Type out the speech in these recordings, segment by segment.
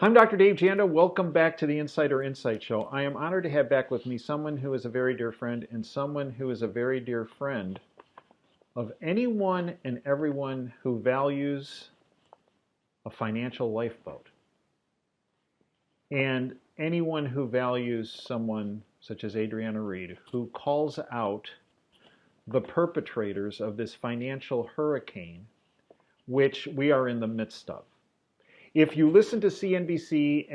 I'm Dr. Dave Janda. Welcome back to the Insider Insight Show. I am honored to have back with me someone who is a very dear friend and someone who is a very dear friend of anyone and everyone who values a financial lifeboat. And anyone who values someone such as Adriana Reed, who calls out the perpetrators of this financial hurricane, which we are in the midst of. If you listen to CNBC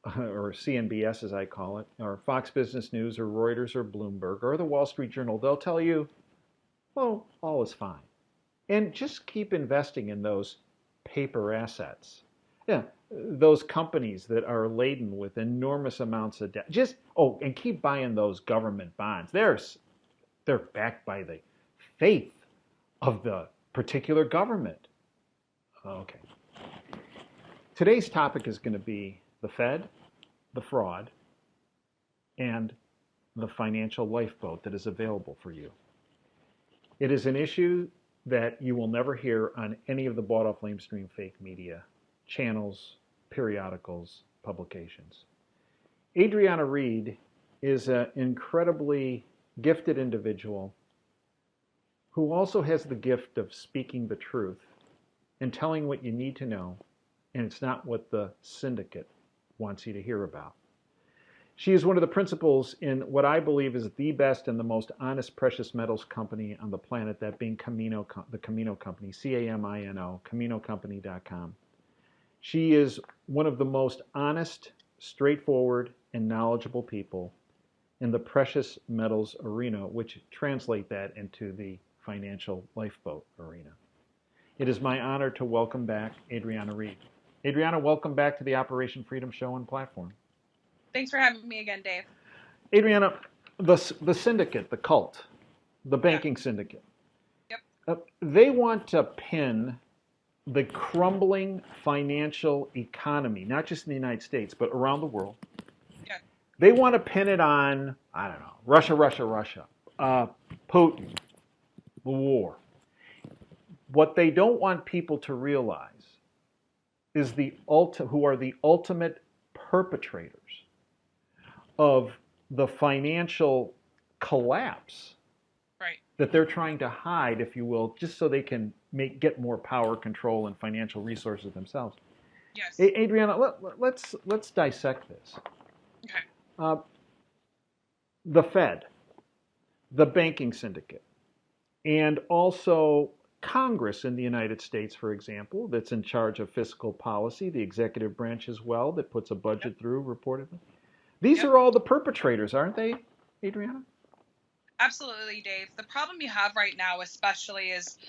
or CNBS as I call it, or Fox Business News or Reuters or Bloomberg or the Wall Street Journal, they'll tell you, well, all is fine. And just keep investing in those paper assets. Yeah, those companies that are laden with enormous amounts of debt. And keep buying those government bonds. They're backed by the faith of the particular government. Okay. Today's topic is going to be the Fed, the fraud, and the financial lifeboat that is available for you. It is an issue that you will never hear on any of the bought-off lamestream fake media channels, periodicals, publications. Adriana Reed is an incredibly gifted individual who also has the gift of speaking the truth and telling what you need to know, and it's not what the syndicate wants you to hear about. She is one of the principals in what I believe is the best and the most honest precious metals company on the planet, that being the Camino Company, C-A-M-I-N-O, CaminoCompany.com. She is one of the most honest, straightforward, and knowledgeable people in the precious metals arena, which translate that into the financial lifeboat arena. It is my honor to welcome back Adriana Reed. Adriana, welcome back to the Operation Freedom Show and platform. Thanks for having me again, Dave. Adriana, the syndicate, the cult, the banking syndicate, they want to pin the crumbling financial economy, not just in the United States, but around the world. Yeah. They want to pin it on, I don't know, Russia, Putin, the war. What they don't want people to realize is who are the ultimate perpetrators of the financial collapse that they're trying to hide, if you will, just so they can get more power, control, and financial resources themselves. Yes. Adriana, let's dissect this. Okay. The Fed, the banking syndicate, and also Congress in the United States, for example, that's in charge of fiscal policy, the executive branch as well, that puts a budget through reportedly. These are all the perpetrators, aren't they, Adriana? Absolutely, Dave. The problem you have right now, especially, is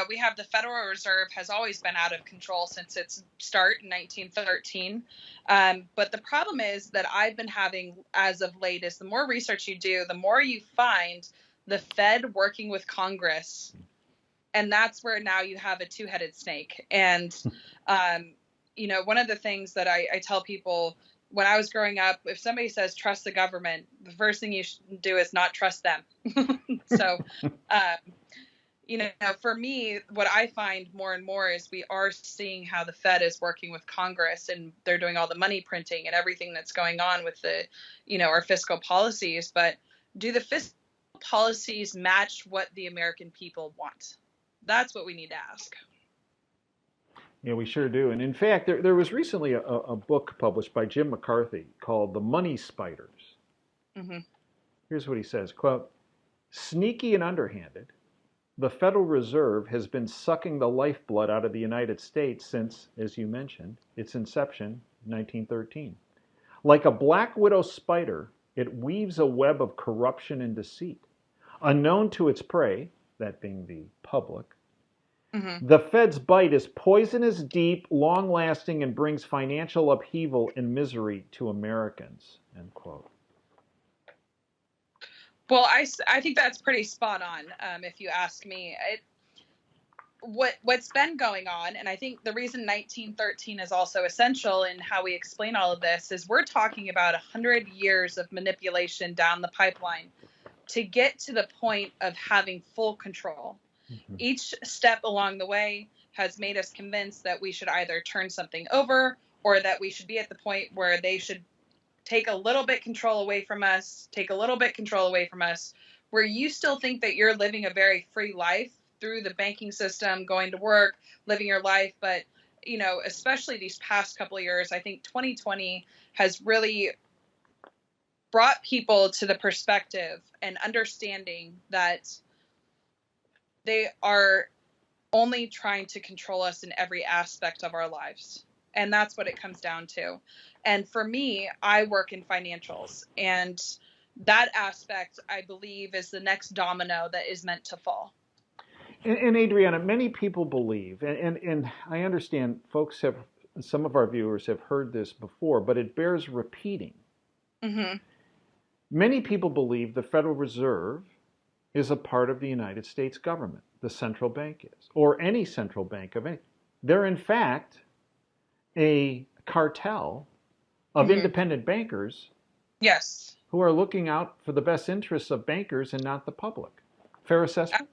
we have the Federal Reserve has always been out of control since its start in 1913. But the problem is that I've been having as of late is the more research you do, the more you find the Fed working with Congress. And that's where now you have a two-headed snake. And, one of the things that I tell people when I was growing up, if somebody says trust the government, the first thing you should do is not trust them. So, for me, what I find more and more is we are seeing how the Fed is working with Congress, and they're doing all the money printing and everything that's going on with the, our fiscal policies. But do the fiscal policies match what the American people want? That's what we need to ask. Yeah, we sure do. And in fact, there was recently a book published by Jim McCarthy called The Money Spiders. Mm-hmm. Here's what he says, quote, "Sneaky and underhanded, the Federal Reserve has been sucking the lifeblood out of the United States since, as you mentioned, its inception, 1913. Like a black widow spider, it weaves a web of corruption and deceit. Unknown to its prey, that being the public, the Fed's bite is poisonous, deep, long-lasting, and brings financial upheaval and misery to Americans," end quote. Well, I think that's pretty spot on, if you ask me. What's been going on, and I think the reason 1913 is also essential in how we explain all of this, is we're talking about 100 years of manipulation down the pipeline to get to the point of having full control. Each step along the way has made us convinced that we should either turn something over or that we should be at the point where they should take a little bit control away from us, where you still think that you're living a very free life through the banking system, going to work, living your life. But, especially these past couple of years, I think 2020 has really brought people to the perspective and understanding that they are only trying to control us in every aspect of our lives. And that's what it comes down to. And for me, I work in financials, and that aspect, I believe, is the next domino that is meant to fall. And Adriana, many people believe, and I understand some of our viewers have heard this before, but it bears repeating. Mm-hmm. Many people believe the Federal Reserve is a part of the United States government, the central bank is, or any central bank of any. They're in fact a cartel of Mm-hmm. independent bankers, yes, who are looking out for the best interests of bankers and not the public. Fair assessment?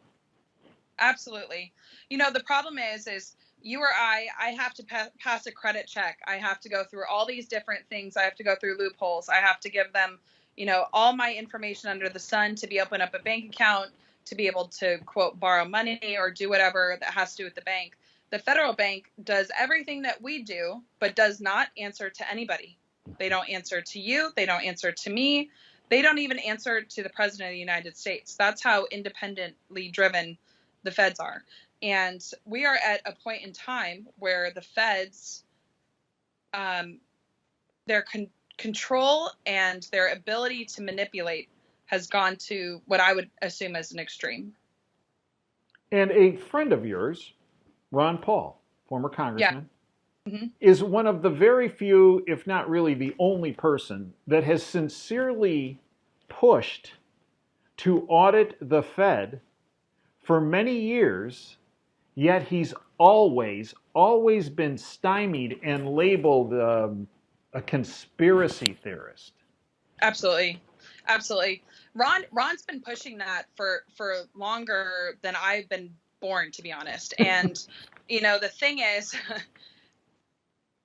Absolutely. The problem is you or I have to pass a credit check. I have to go through all these different things. I have to go through loopholes. I have to give them, all my information under the sun to be open up a bank account, to be able to, quote, borrow money or do whatever that has to do with the bank. The federal bank does everything that we do, but does not answer to anybody. They don't answer to you. They don't answer to me. They don't even answer to the president of the United States. That's how independently driven the feds are. And we are at a point in time where the feds, their control and their ability to manipulate has gone to what I would assume as an extreme. And a friend of yours, Ron Paul, former Yeah. congressman, Mm-hmm. is one of the very few, if not really the only person, that has sincerely pushed to audit the Fed for many years, yet he's always been stymied and labeled a conspiracy theorist. Absolutely. Absolutely. Ron's been pushing that for longer than I've been born, to be honest. And, the thing is,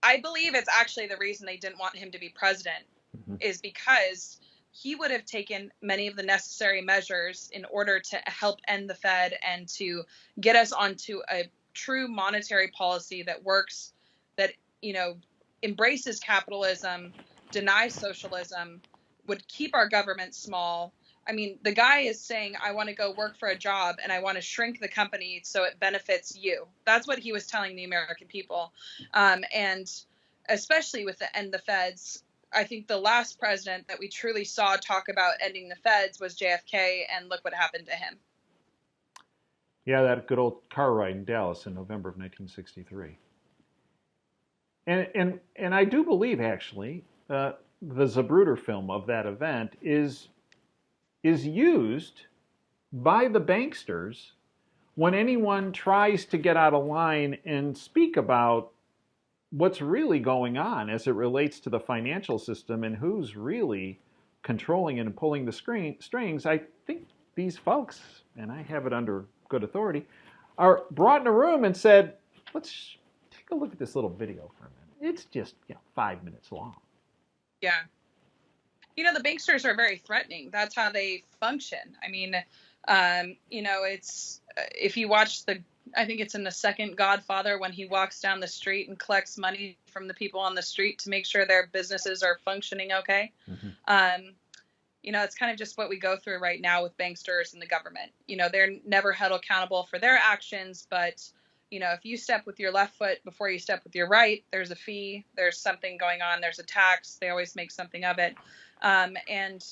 I believe it's actually the reason they didn't want him to be president, Mm-hmm. is because he would have taken many of the necessary measures in order to help end the Fed and to get us onto a true monetary policy that works, that, embraces capitalism, denies socialism, would keep our government small. I mean, the guy is saying, I want to go work for a job and I want to shrink the company so it benefits you. That's what he was telling the American people. And especially with the end the feds, I think the last president that we truly saw talk about ending the feds was JFK, and look what happened to him. Yeah, that good old car ride in Dallas in November of 1963. And I do believe, actually, the Zapruder film of that event is used by the banksters when anyone tries to get out of line and speak about what's really going on as it relates to the financial system and who's really controlling and pulling the strings. I think these folks, and I have it under good authority, are brought in a room and said, let's take a look at this little video for a minute. It's just 5 minutes long. Yeah. The banksters are very threatening. That's how they function. I mean, it's if you watch I think it's in the second Godfather, when he walks down the street and collects money from the people on the street to make sure their businesses are functioning okay. Mm-hmm. It's kind of just what we go through right now with banksters and the government. They're never held accountable for their actions, but if you step with your left foot before you step with your right, there's a fee, there's something going on, there's a tax. They always make something of it. And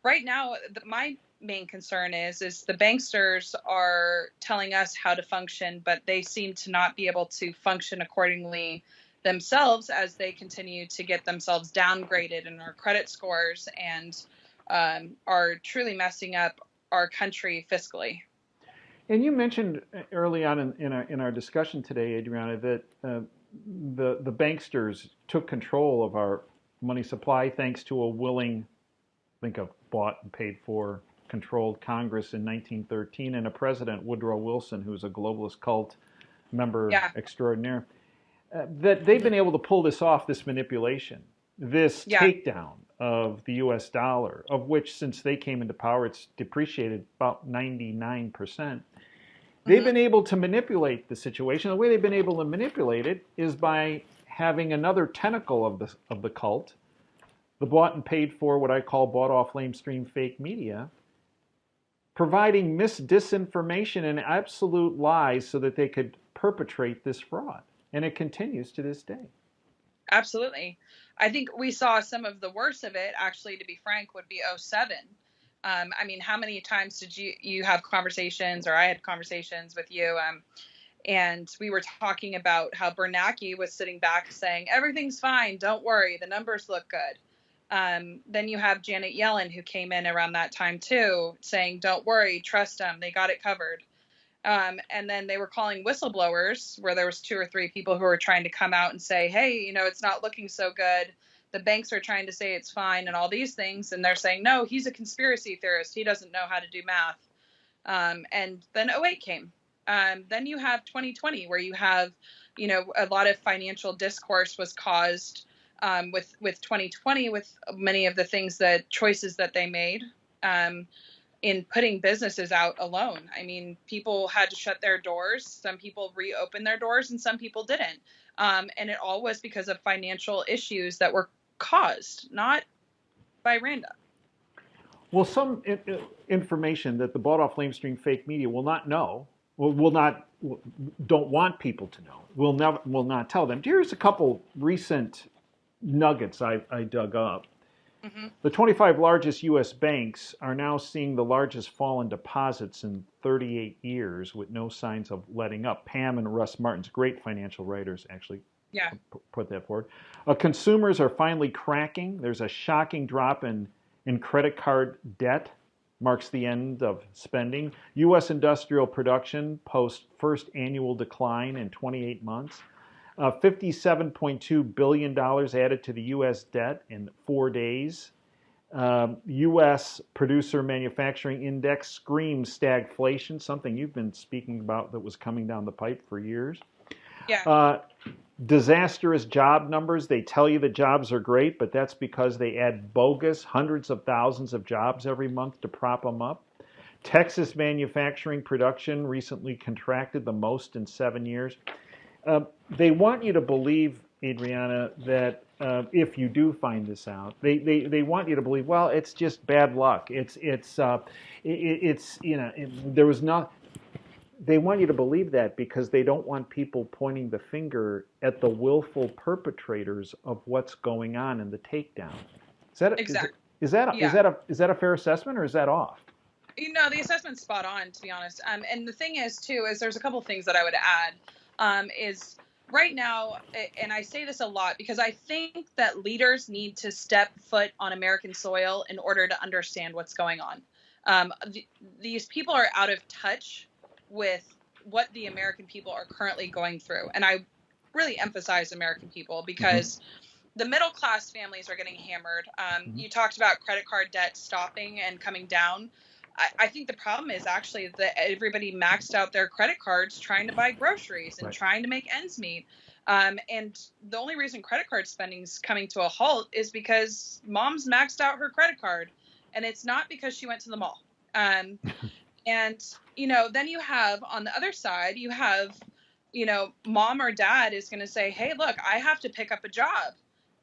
right now, my main concern is the banksters are telling us how to function, but they seem to not be able to function accordingly themselves as they continue to get themselves downgraded in our credit scores and are truly messing up our country fiscally. And you mentioned early on in our discussion today, Adriana, that the banksters took control of our money supply thanks to a willing, I think, a bought and paid for, controlled Congress in 1913 and a president, Woodrow Wilson, who's a globalist cult member extraordinaire. that they've been able to pull this off, this manipulation, this Yeah. takedown of the US dollar, of which since they came into power, it's depreciated about 99%. They've Hmm. been able to manipulate the situation. The way they've been able to manipulate it is by having another tentacle of the cult, the bought and paid for, what I call bought off lamestream fake media, providing disinformation and absolute lies so that they could perpetrate this fraud. And it continues to this day. Absolutely. I think we saw some of the worst of it, actually, to be frank, would be '07. I mean, how many times did you have conversations, or I had conversations with you, and we were talking about how Bernanke was sitting back saying, everything's fine, don't worry, the numbers look good. Then you have Janet Yellen, who came in around that time too, saying, don't worry, trust them, they got it covered. And then they were calling whistleblowers, where there was 2 or 3 people who were trying to come out and say, hey, it's not looking so good. The banks are trying to say it's fine and all these things. And they're saying, no, he's a conspiracy theorist. He doesn't know how to do math. And then '08 came. Then you have 2020, where you have, a lot of financial discourse was caused with 2020, with many of the things choices that they made. In putting businesses out alone. I mean, people had to shut their doors. Some people reopened their doors and some people didn't. And it all was because of financial issues that were caused, not by random. Well, some information that the bought off lamestream fake media will not know, will not, don't want people to know, will not tell them. Here's a couple recent nuggets I dug up. Mm-hmm. The 25 largest U.S. banks are now seeing the largest fall in deposits in 38 years with no signs of letting up. Pam and Russ Martin's great financial writers actually Yeah. put that forward. Consumers are finally cracking. There's a shocking drop in credit card debt, marks the end of spending. U.S. industrial production posts first annual decline in 28 months. $57.2 billion added to the U.S. debt in 4 days. U.S. producer manufacturing index screams stagflation, something you've been speaking about that was coming down the pipe for years. Yeah. Disastrous job numbers. They tell you the jobs are great, but that's because they add bogus hundreds of thousands of jobs every month to prop them up. Texas manufacturing production recently contracted the most in 7 years. They want you to believe, Adriana, that if you do find this out, they want you to believe, well, it's just bad luck. There was not. They want you to believe that because they don't want people pointing the finger at the willful perpetrators of what's going on in the takedown. Exactly. Is that a fair assessment, or is that off? The assessment's spot on, to be honest. And the thing is, too, is there's a couple things that I would add. Is right now, and I say this a lot because I think that leaders need to step foot on American soil in order to understand what's going on. These people are out of touch with what the American people are currently going through. And I really emphasize American people because the middle class families are getting hammered. You talked about credit card debt stopping and coming down. I think the problem is actually that everybody maxed out their credit cards trying to buy groceries and trying to make ends meet. And the only reason credit card spending is coming to a halt is because mom's maxed out her credit card. And it's not because she went to the mall. And, then you have on the other side, you have, mom or dad is going to say, hey, look, I have to pick up a job.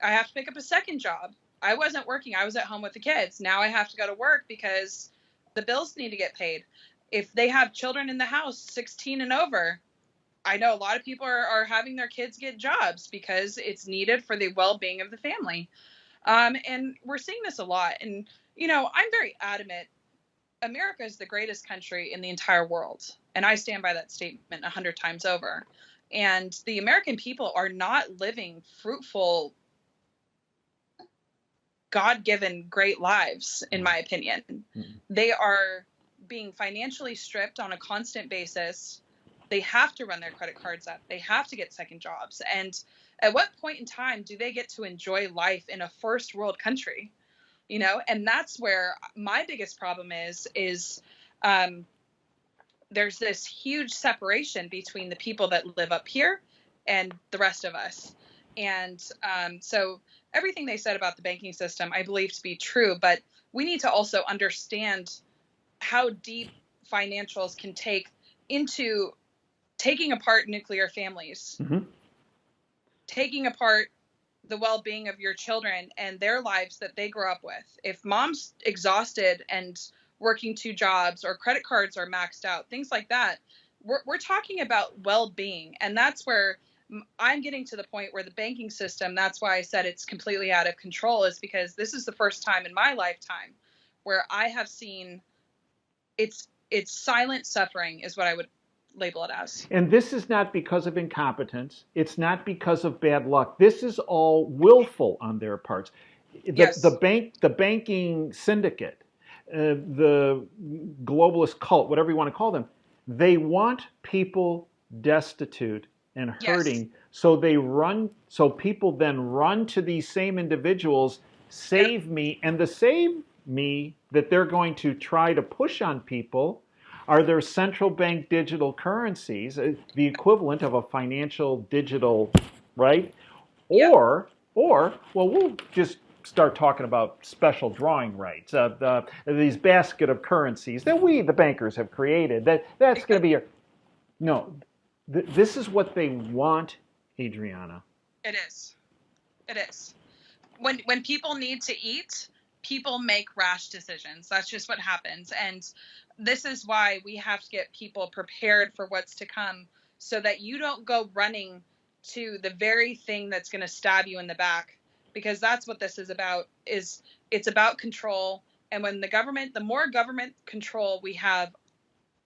I have to pick up a second job. I wasn't working. I was at home with the kids. Now I have to go to work because the bills need to get paid. If they have children in the house, 16 and over, I know a lot of people are having their kids get jobs because it's needed for the well-being of the family. And we're seeing this a lot. And, I'm very adamant. America is the greatest country in the entire world. And I stand by that statement 100 times over. And the American people are not living fruitful, God-given great lives, in my opinion. They are being financially stripped on a constant basis. They have to run their credit cards up. They have to get second jobs. And at what point in time do they get to enjoy life in a first world country? And that's where my biggest problem is there's this huge separation between the people that live up here and the rest of us. And so everything they said about the banking system, I believe to be true, but we need to also understand how deep financials can take into taking apart nuclear families, taking apart the well-being of your children and their lives that they grow up with. If mom's exhausted and working 2 jobs, or credit cards are maxed out, things like that, we're talking about well-being. And that's where I'm getting to the point where the banking system, that's why I said it's completely out of control, is because this is the first time in my lifetime where I have seen it's silent suffering is what I would label it as. And this is not because of incompetence. It's not because of bad luck. This is all willful on their parts. Yes. The banking syndicate, the globalist cult, whatever you want to call them, they want people destitute and hurting. Yes. So people then run to these same individuals, save me, and the save me that they're going to try to push on people are their central bank digital currencies, the equivalent of a financial digital, right? Yep. Well, we'll just start talking about special drawing rights, these basket of currencies that we, the bankers, have created. That's going to be your... No, this is what they want, Adriana. It is. It is. When people need to eat, people make rash decisions. That's just what happens. And this is why we have to get people prepared for what's to come, so that you don't go running to the very thing that's going to stab you in the back, because that's what this is about. It's about control. And when the more government control we have,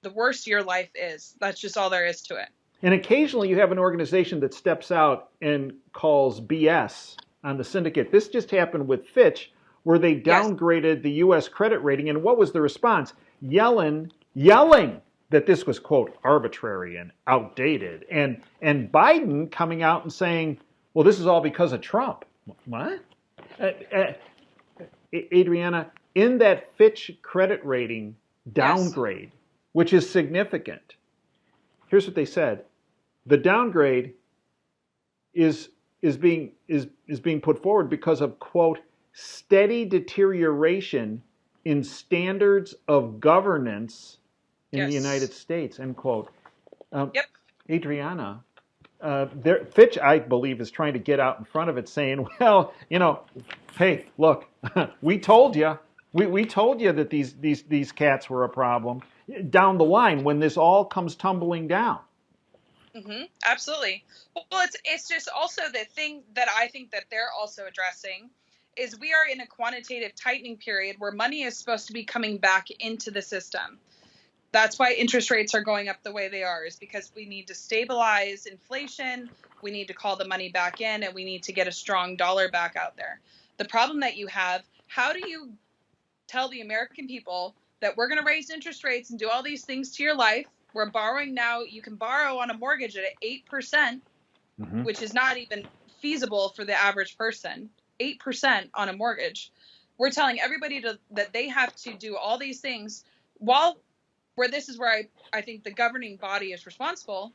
the worse your life is. That's just all there is to it. And occasionally you have an organization that steps out and calls BS on the syndicate. This just happened with Fitch, where they downgraded the U.S. credit rating. And what was the response? Yelling that this was, quote, arbitrary and outdated. And Biden coming out and saying, well, this is all because of Trump. What? Adriana, in that Fitch credit rating downgrade, which is significant, here's what they said. The downgrade is being put forward because of, quote, steady deterioration in standards of governance in the United States, end quote. Adriana, Fitch, I believe, is trying to get out in front of it, saying, well, hey, look, we told you. We told you that these cats were a problem down the line when this all comes tumbling down. Mm-hmm. Absolutely. Well, it's just also the thing that I think that they're also addressing is we are in a quantitative tightening period where money is supposed to be coming back into the system. That's why interest rates are going up the way they are, is because we need to stabilize inflation, we need to call the money back in, and we need to get a strong dollar back out there. The problem that you have, how do you tell the American people that we're going to raise interest rates and do all these things to your life? We're borrowing now. You can borrow on a mortgage at 8%, which is not even feasible for the average person. 8% on a mortgage. We're telling everybody that they have to do all these things where this is where I think the governing body is responsible.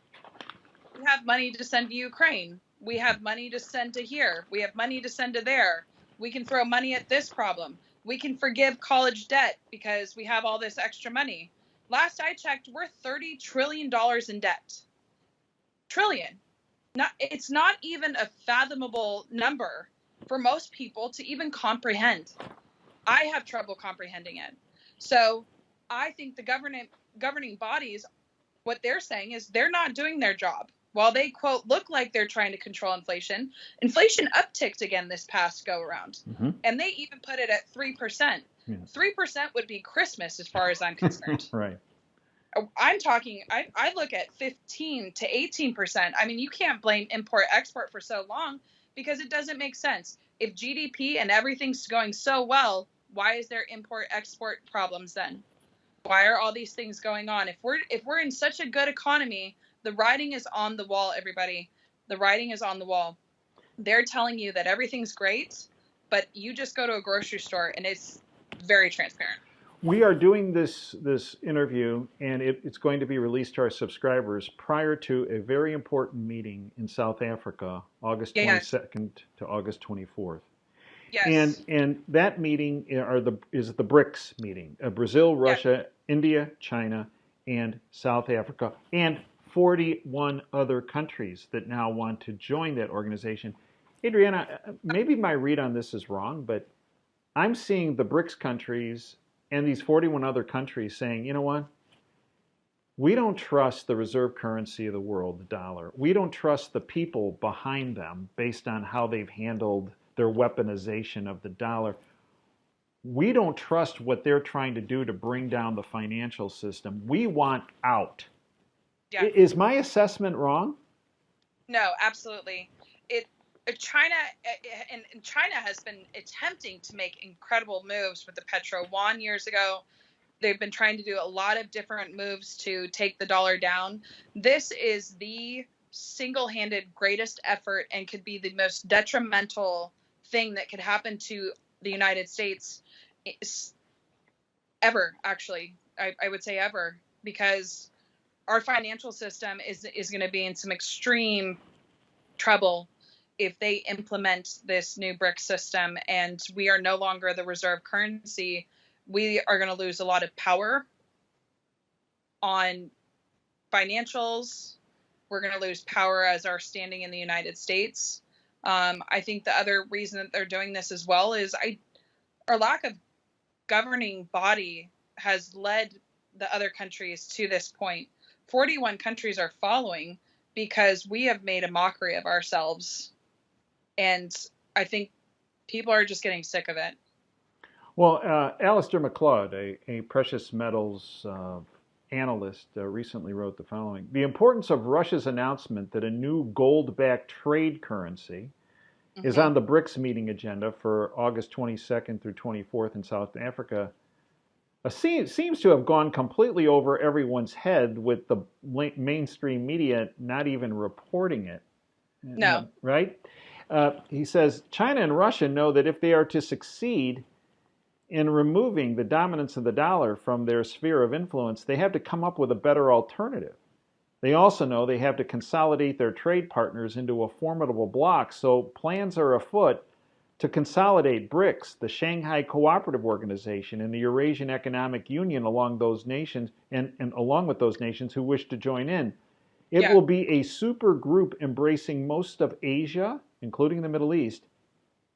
We have money to send to Ukraine. We have money to send to here. We have money to send to there. We can throw money at this problem. We can forgive college debt because we have all this extra money. Last I checked, we're $30 trillion in debt. Trillion. It's not even a fathomable number for most people to even comprehend. I have trouble comprehending it. So I think the governing bodies, what they're saying is they're not doing their job. While they, quote, look like they're trying to control inflation upticked again this past go around. And they even put it at 3%. 3% would be Christmas as far as I'm concerned. Right. I'm talking, I look at 15 to 18%. I mean, you can't blame import-export for so long because it doesn't make sense. If GDP and everything's going so well, why is there import-export problems then? Why are all these things going on? If we're in such a good economy, the writing is on the wall, everybody. The writing is on the wall. They're telling you that everything's great, but you just go to a grocery store and it's very transparent. We are doing this interview, and it's going to be released to our subscribers prior to a very important meeting in South Africa, August Yes, 22nd to August 24th. yes, And that meeting is the BRICS meeting: Brazil, yeah. Russia, India, China, and South Africa, and 41 other countries that now want to join that organization. Adriana, maybe my read on this is wrong, but I'm seeing the BRICS countries and these 41 other countries saying, you know what? We don't trust the reserve currency of the world, the dollar. We don't trust the people behind them based on how they've handled their weaponization of the dollar. We don't trust what they're trying to do to bring down the financial system. We want out. Yeah. Is my assessment wrong? No, absolutely. It China and China has been attempting to make incredible moves with the petro yuan years ago. They've been trying to do a lot of different moves to take the dollar down. This is the single-handed greatest effort and could be the most detrimental thing that could happen to the United States ever, actually. I would say ever, because our financial system is going to be in some extreme trouble if they implement this new BRIC system and we are no longer the reserve currency. We are going to lose a lot of power on financials. We're going to lose power as our standing in the United States. I think the other reason that they're doing this as well is our lack of governing body has led the other countries to this point. 41 countries are following because we have made a mockery of ourselves. And I think people are just getting sick of it. Well, Alistair McLeod, a precious metals analyst, recently wrote the following: the importance of Russia's announcement that a new gold backed trade currency is Mm-hmm. on the BRICS meeting agenda for August 22nd through 24th in South Africa seems to have gone completely over everyone's head, with the mainstream media not even reporting it. No. Right? He says China and Russia know that if they are to succeed in removing the dominance of the dollar from their sphere of influence, they have to come up with a better alternative. They also know they have to consolidate their trade partners into a formidable bloc, so plans are afoot to consolidate BRICS, the Shanghai Cooperative Organization, and the Eurasian Economic Union along those nations, and along with those nations who wish to join in. It Yeah. will be a super group embracing most of Asia, including the Middle East,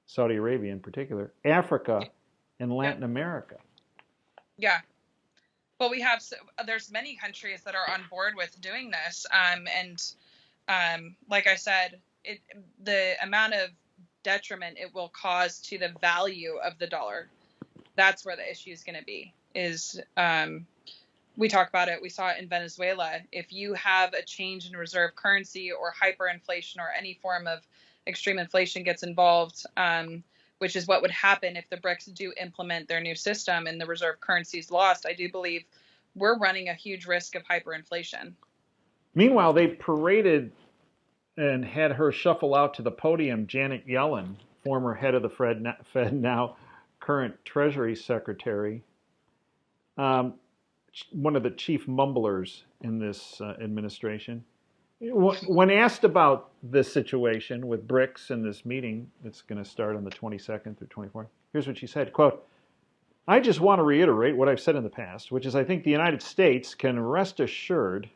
Saudi Arabia in particular, Africa, and Yeah. Latin America. Yeah. Well, there's many countries that are on board with doing this. Like I said, the amount of detriment it will cause to the value of the dollar, that's where the issue is going to be. We talk about it. We saw it in Venezuela. If you have a change in reserve currency or hyperinflation or any form of extreme inflation gets involved, which is what would happen if the BRICS do implement their new system and the reserve currency is lost, I do believe we're running a huge risk of hyperinflation. Meanwhile, they paraded and had her shuffle out to the podium Janet Yellen, former head of the Fed, now current Treasury Secretary, one of the chief mumblers in this administration. When asked about this situation with BRICS and this meeting that's going to start on the 22nd through 24th, here's what she said, quote, "I just want to reiterate what I've said in the past, which is I think the United States can rest assured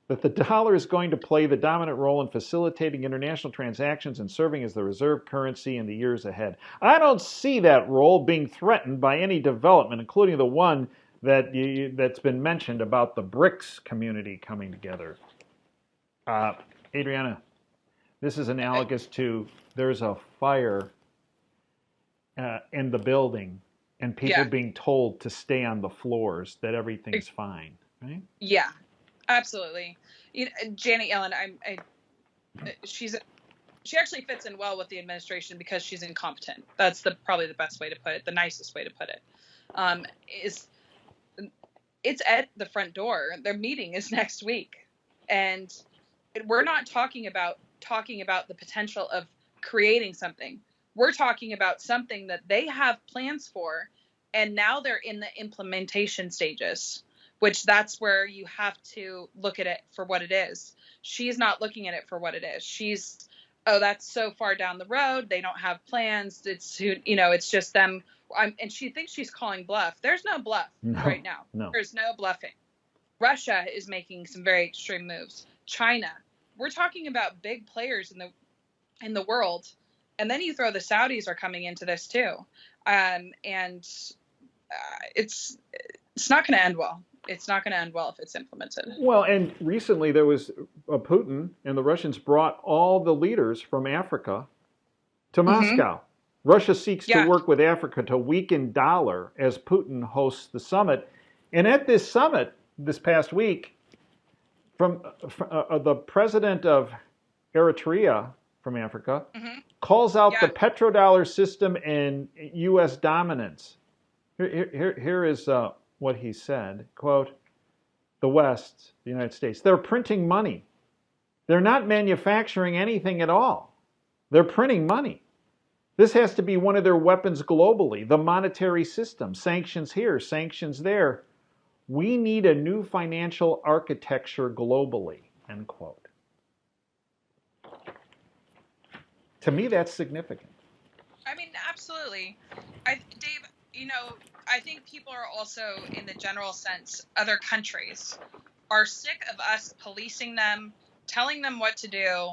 that the dollar is going to play the dominant role in facilitating international transactions and serving as the reserve currency in the years ahead. I don't see that role being threatened by any development, including the one that's been mentioned about the BRICS community coming together." Adriana, this is analogous to there's a fire in the building and people Yeah. being told to stay on the floors, that everything's fine, right? Yeah, absolutely. Janet Yellen, she actually fits in well with the administration because she's incompetent. That's probably the best way to put it, the nicest way to put it. It's at the front door. Their meeting is next week, and we're not talking about the potential of creating something. We're talking about something that they have plans for And now they're in the implementation stages, which that's where you have to look at it for what it is. She's not looking at it for what it is. She's, oh, that's so far down the road. They don't have plans. It's, it's just them. And she thinks she's calling bluff. There's no bluff right now. No. There's no bluffing. Russia is making some very extreme moves. China. We're talking about big players in the world. And then you throw the Saudis are coming into this too. And it's not going to end well. It's not going to end well if it's implemented. Well, and recently there was Putin and the Russians brought all the leaders from Africa to Moscow. Russia seeks to work with Africa to weaken dollar as Putin hosts the summit. And at this summit this past week, from the president of Eritrea from Africa calls out the petrodollar system and U.S. dominance. Here is what he said, quote, the West, the United States, they're printing money. They're not manufacturing anything at all. They're printing money. This has to be one of their weapons globally, the monetary system, sanctions here, sanctions there. We need a new financial architecture globally, end quote. To me, that's significant. I mean, absolutely. Dave, I think people are also, in the general sense, other countries are sick of us policing them, telling them what to do,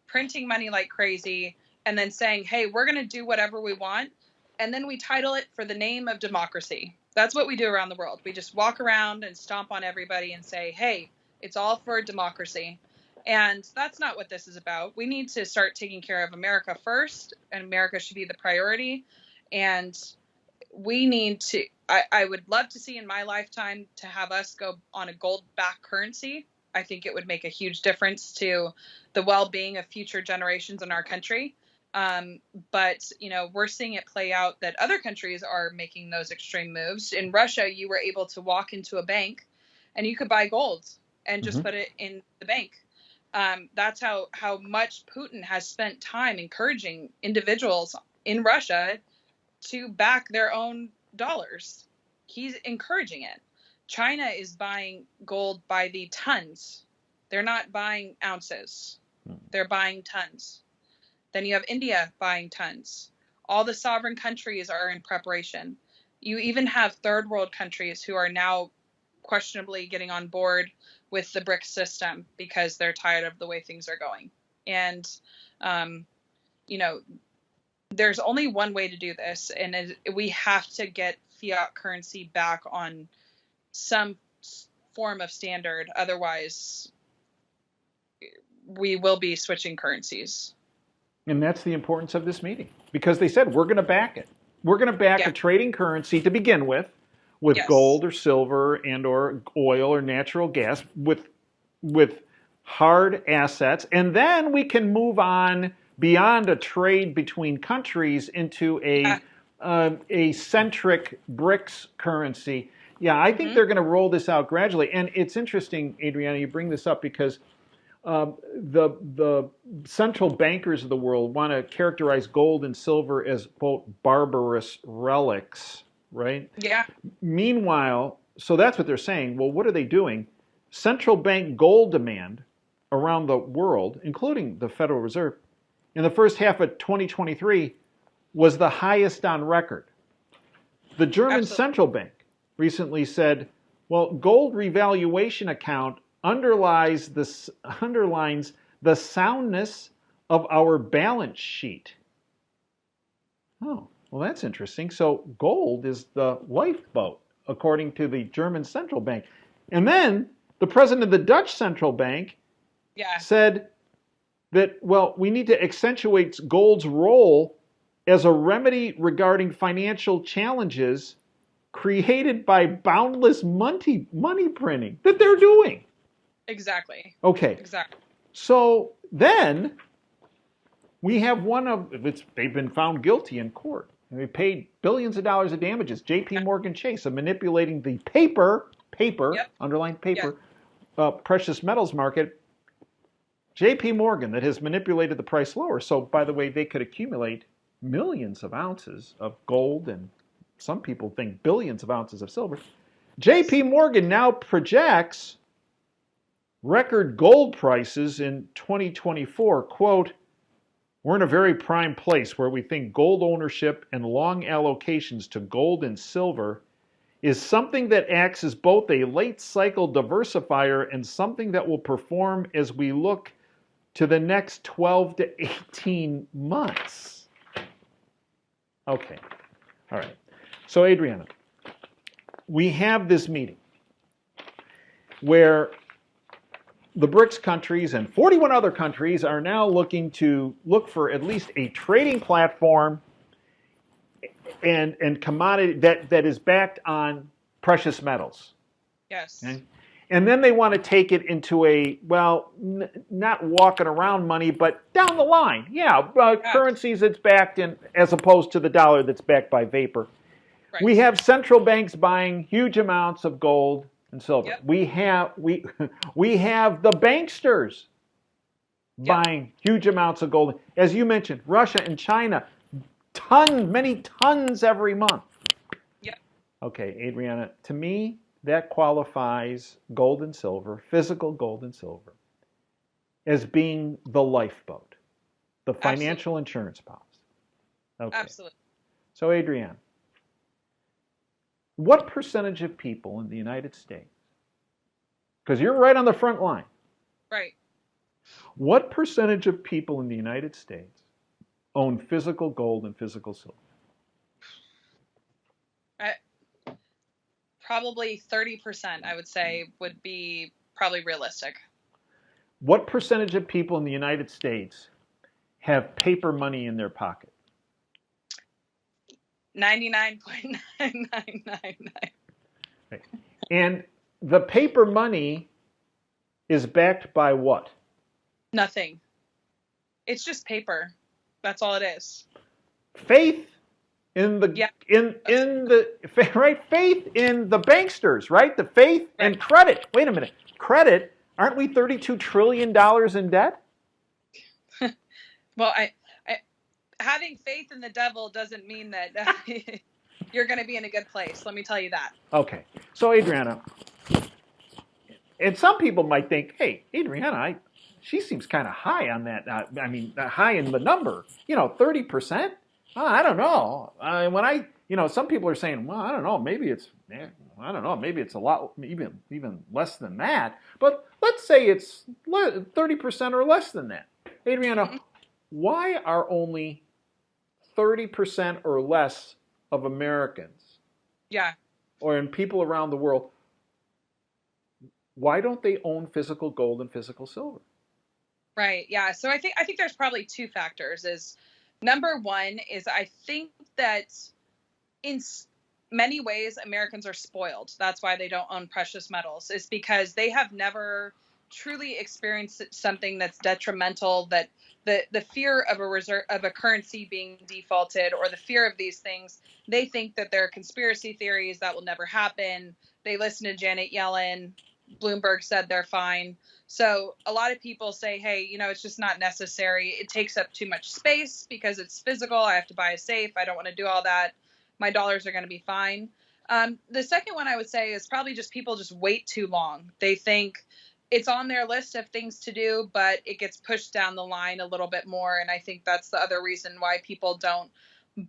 printing money like crazy, and then saying, hey, we're going to do whatever we want. And then we title it for the name of democracy. That's what we do around the world. We just walk around and stomp on everybody and say, hey, it's all for democracy. And that's not what this is about. We need to start taking care of America first, and America should be the priority. And we need to, I would love to see in my lifetime to have us go on a gold-backed currency. I think it would make a huge difference to the well-being of future generations in our country. But, we're seeing it play out that other countries are making those extreme moves. In Russia, you were able to walk into a bank and you could buy gold and just put it in the bank. That's how much Putin has spent time encouraging individuals in Russia to back their own dollars. He's encouraging it. China is buying gold by the tons. They're not buying ounces. They're buying tons. Then you have India buying tons. All the sovereign countries are in preparation. You even have third world countries who are now questionably getting on board with the BRICS system because they're tired of the way things are going. And, there's only one way to do this, and we have to get fiat currency back on some form of standard. Otherwise, we will be switching currencies. And that's the importance of this meeting, because they said we're going to back it. We're going to back a trading currency to begin with gold or silver and or oil or natural gas, with hard assets, and then we can move on beyond a trade between countries into a centric BRICS currency. Yeah, I think they're going to roll this out gradually. And it's interesting, Adriana, you bring this up because the central bankers of the world want to characterize gold and silver as, quote, barbarous relics, right? Yeah. Meanwhile, so that's what they're saying. Well, what are they doing? Central bank gold demand around the world, including the Federal Reserve, in the first half of 2023 was the highest on record. The German central bank recently said, well, gold revaluation account underlines the soundness of our balance sheet. Oh, well, that's interesting. So gold is the lifeboat, according to the German central bank. And then the president of the Dutch central bank said that, well, we need to accentuate gold's role as a remedy regarding financial challenges created by boundless money printing that they're doing. Exactly. Okay. Exactly. So then we have they've been found guilty in court. And they paid billions of dollars of damages. J.P. Morgan Chase of manipulating the underlined paper, precious metals market. J.P. Morgan that has manipulated the price lower. So, by the way, they could accumulate millions of ounces of gold and some people think billions of ounces of silver. J.P. Morgan now projects record gold prices in 2024. Quote, we're in a very prime place where we think gold ownership and long allocations to gold and silver is something that acts as both a late cycle diversifier and something that will perform as we look to the next 12 to 18 months. Okay, all right. So Adriana, we have this meeting where the BRICS countries and 41 other countries are now looking to look for at least a trading platform and commodity that is backed on precious metals. Yes. Okay? And then they want to take it into a, well, not walking around money, but down the line. Yeah, currencies that's backed in, as opposed to the dollar that's backed by vapor. Right. We have central banks buying huge amounts of gold and silver. Yep. We have the banksters buying huge amounts of gold. As you mentioned, Russia and China, many tons every month. Yep. Okay, Adriana, to me, that qualifies gold and silver, physical gold and silver, as being the lifeboat, the financial insurance policy. Okay. Absolutely. So, Adriana, what percentage of people in the United States, because you're right on the front line, right? What percentage of people in the United States own physical gold and physical silver? Probably 30%, I would say, would be probably realistic. What percentage of people in the United States have paper money in their pocket? 99.9999. Right. And the paper money is backed by what? Nothing. It's just paper. That's all it is. Faith in the faith in the banksters, right? The faith and credit. Wait a minute. Credit, aren't we $32 trillion in debt? Well, I having faith in the devil doesn't mean that you're going to be in a good place. Let me tell you that. Okay. So, Adriana, and some people might think, hey, Adriana, she seems kind of high on that. High in the number. 30%? Oh, I don't know. Some people are saying, well, I don't know. Maybe it's a lot, even less than that. But let's say it's 30% or less than that. Adriana, why are only 30% or less of Americans, or in people around the world, why don't they own physical gold and physical silver? Right. Yeah. So I think there's probably two factors. Is number one is I think that in many ways Americans are spoiled. That's why they don't own precious metals. Is because they have never truly experienced something that's detrimental, that the fear of a currency being defaulted, or the fear of these things, they think that they're conspiracy theories that will never happen. They listen to Janet Yellen. Bloomberg said they're fine. So a lot of people say, hey, it's just not necessary. It takes up too much space because it's physical. I have to buy a safe. I don't want to do all that. My dollars are going to be fine. The second one I would say is probably just people just wait too long. They think it's on their list of things to do, but it gets pushed down the line a little bit more. And I think that's the other reason why people don't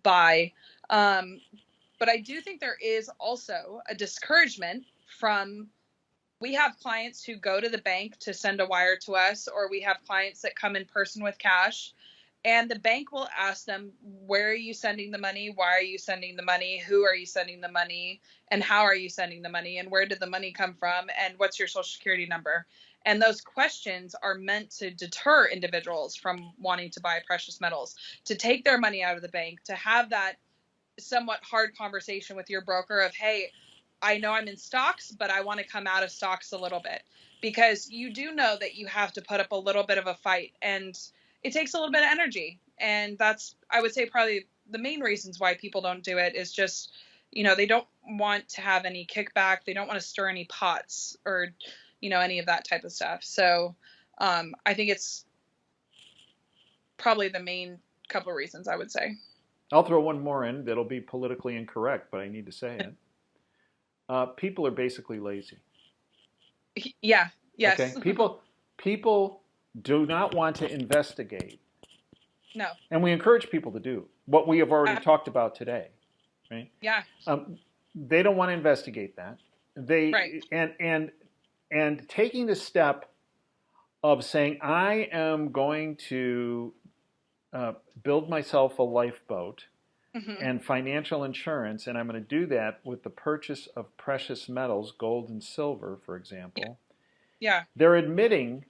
buy. But I do think there is also a discouragement from, we have clients who go to the bank to send a wire to us, or we have clients that come in person with cash, and the bank will ask them, where are you sending the money? Why are you sending the money? Who are you sending the money? And how are you sending the money? And where did the money come from? And what's your social security number? And those questions are meant to deter individuals from wanting to buy precious metals, to take their money out of the bank, to have that somewhat hard conversation with your broker of, hey, I know I'm in stocks, but I want to come out of stocks a little bit, because you do know that you have to put up a little bit of a fight, and it takes a little bit of energy. And that's, I would say, probably the main reasons why people don't do it is just, they don't want to have any kickback. They don't want to stir any pots or, any of that type of stuff. So I think it's probably the main couple of reasons, I would say. I'll throw one more in that'll be politically incorrect, but I need to say it. People are basically lazy. Yeah. Okay, Yes. people do not want to investigate, No. and we encourage people to do what we have already Uh, talked about today. Right? yeah. Um, they don't want to investigate that. Right. And taking the step of saying I am going to build myself a lifeboat Hmm. and financial insurance, and I'm going to do that with the purchase of precious metals, gold and silver, for Yeah. example. Yeah. They're admitting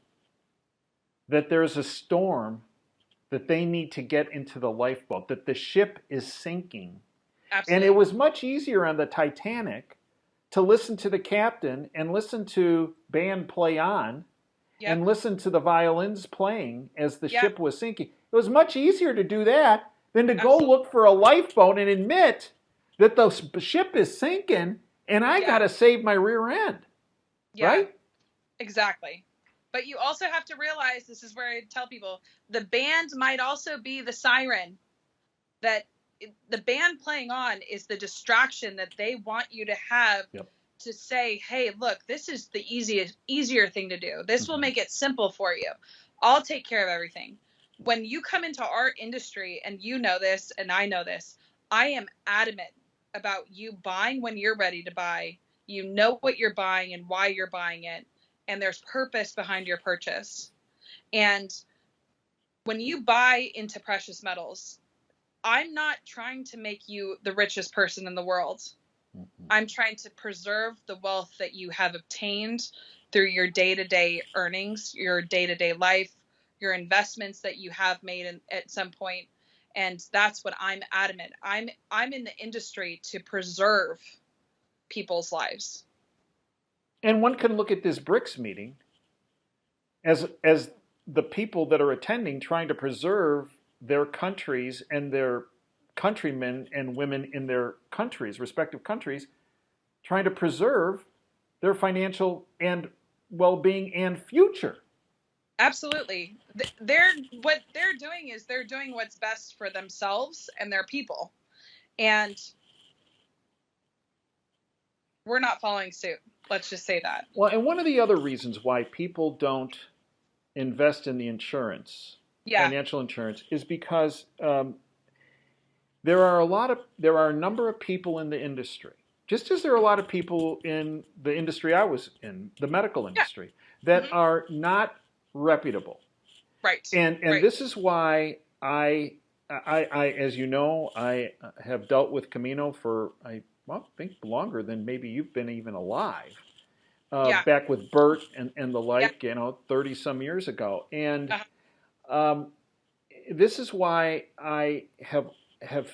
that there's a storm that they need to get into the lifeboat, that the ship is sinking. And it Absolutely. was much easier on the Titanic to listen to the captain and listen to band play on Yep. and listen to the violins playing as the Yeah. ship was sinking. It was much easier to do that than to go Absolutely. look for a lifeboat and admit that the ship is sinking and I got Yeah. to save my rear end, Yeah. right? Exactly. But you also have to realize, this is where I tell people, the band might also be the siren, that the band playing on is the distraction that they want you to have, Yep. to say, hey, look, this is the easier thing to do. This will make it simple for you. I'll take care of everything. When you come into our industry, and you know this and I know this, I am adamant about you buying when you're ready to buy. You know what you're buying and why you're buying it, and there's purpose behind your purchase. And when you buy into precious metals, I'm not trying to make you the richest person in the world. I'm trying to preserve the wealth that you have obtained through your day-to-day earnings, your day-to-day life, your investments that you have made at some point. And that's what I'm adamant. I'm in the industry to preserve people's lives. And one can look at this BRICS meeting as the people that are attending trying to preserve their countries and their countrymen and women in their countries, respective countries, trying to preserve their financial and well-being and future. Absolutely. They're what they're doing is they're doing what's best for themselves and their people. And we're not following suit. Let's just say that. Well, and one of the other reasons why people don't invest in the insurance, Yeah. financial insurance, is because there are a number of people in the industry, just as there are a lot of people in the industry I was in, the medical Yeah. industry, that Hmm. are not reputable. Right. And Right. this is why as you know, I have dealt with Camino for I think longer than maybe you've been even alive. Yeah. Back with Bert and the Yeah. like, 30 some years ago. And Uh, um, this is why I have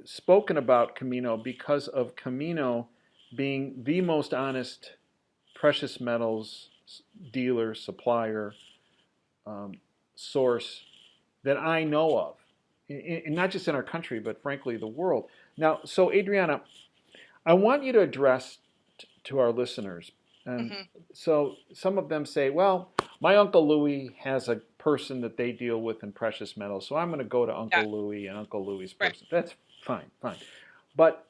spoken about Camino, because of Camino being the most honest precious metals dealer, supplier, um, source that I know of, not just in our country, but frankly the world. Now, so Adriana, I want you to address to our listeners. And hmm so some of them say, well, my Uncle Louie has a person that they deal with in precious metals, so I'm going to go to Yeah. Uncle Louie and Uncle Louie's Right. person. That's fine, fine. But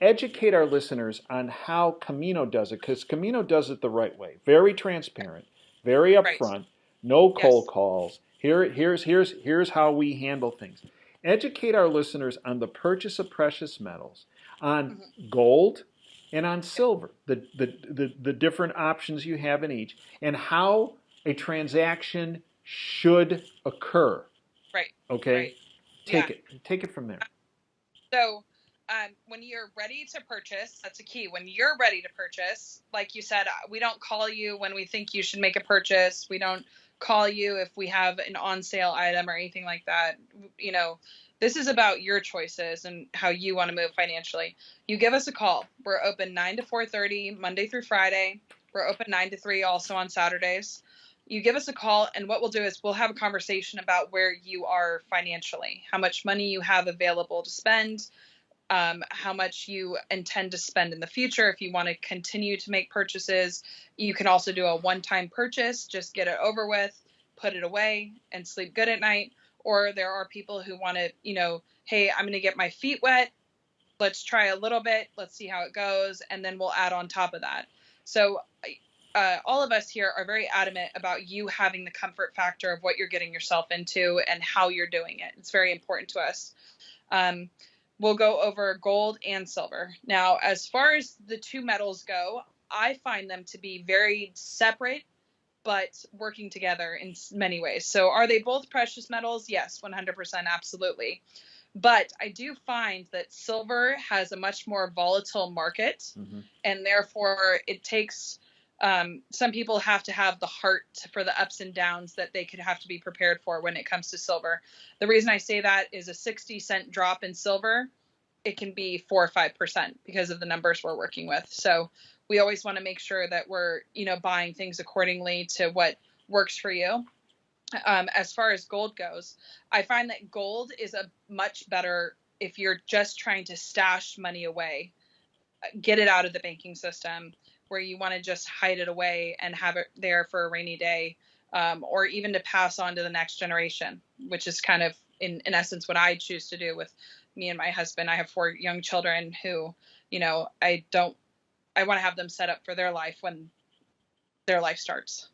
educate our listeners on how Camino does it, because Camino does it the right way. Very transparent, very Right. upfront, no cold Yes. calls. Here's how we handle things. Educate our listeners on the purchase of precious metals, on Hmm. gold and on silver, the different options you have in each, and how a transaction should occur. Right. Okay? Right. Yeah. Take it from there. So, when you're ready to purchase, that's a key. When you're ready to purchase, like you said, we don't call you when we think you should make a purchase. We don't call you if we have an on sale item or anything like that. You know, this is about your choices and how you want to move financially. You give us a call. We're open 9 to 4:30 Monday through Friday. We're open 9 to 3 also on Saturdays. You give us a call, and what we'll do is we'll have a conversation about where you are financially, how much money you have available to spend, how much you intend to spend in the future. If you want to continue to make purchases, you can also do a one-time purchase, just get it over with, put it away, and sleep good at night. Or there are people who want to, hey, I'm going to get my feet wet. Let's try a little bit. Let's see how it goes. And then we'll add on top of that. So all of us here are very adamant about you having the comfort factor of what you're getting yourself into and how you're doing it. It's very important to us. We'll go over gold and silver. Now, as far as the two metals go, I find them to be very separate, but working together in many ways. So are they both precious metals? Yes, 100%, absolutely. But I do find that silver has a much more volatile market, and therefore it takes, some people have to have the heart for the ups and downs that they could have to be prepared for when it comes to silver. The reason I say that is a 60-cent drop in silver, it can be 4 or 5% because of the numbers we're working with. So we always want to make sure that we're, buying things accordingly to what works for you. As far as gold goes, I find that gold is a much better, if you're just trying to stash money away, get it out of the banking system, where you want to just hide it away and have it there for a rainy day, or even to pass on to the next generation, which is kind of in essence what I choose to do with me and my husband. I have 4 young children who, I want to have them set up for their life when their life starts.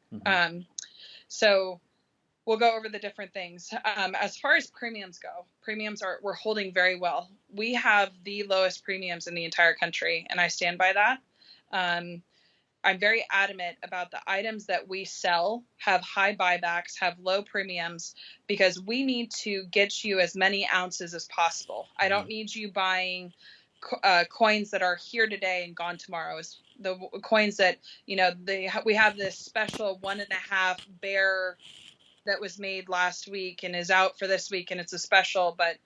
So we'll go over the different things. As far as premiums go, we're holding very well. We have the lowest premiums in the entire country, and I stand by that. I'm very adamant about the items that we sell have high buybacks, have low premiums, because we need to get you as many ounces as possible. I don't need you buying coins that are here today and gone tomorrow. It's the coins that, we have this special 1.5 bear that was made last week and is out for this week, and it's a special, but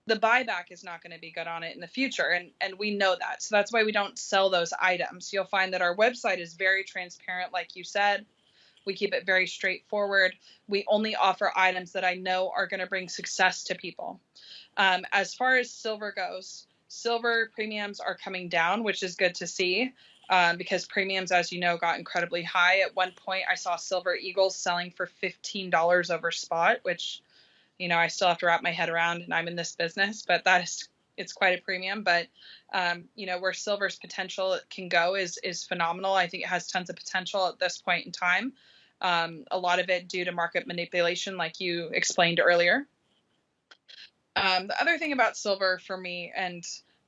the buyback is not going to be good on it in the future. And we know that. So that's why we don't sell those items. You'll find that our website is very transparent. Like you said, we keep it very straightforward. We only offer items that I know are going to bring success to people. As far as silver goes, silver premiums are coming down, which is good to see. Because premiums, as you know, got incredibly high. At one point, I saw Silver Eagles selling for $15 over spot, which, I still have to wrap my head around, and I'm in this business, but it's quite a premium. But, where silver's potential can go is phenomenal. I think it has tons of potential at this point in time. A lot of it due to market manipulation, like you explained earlier. The other thing about silver for me, and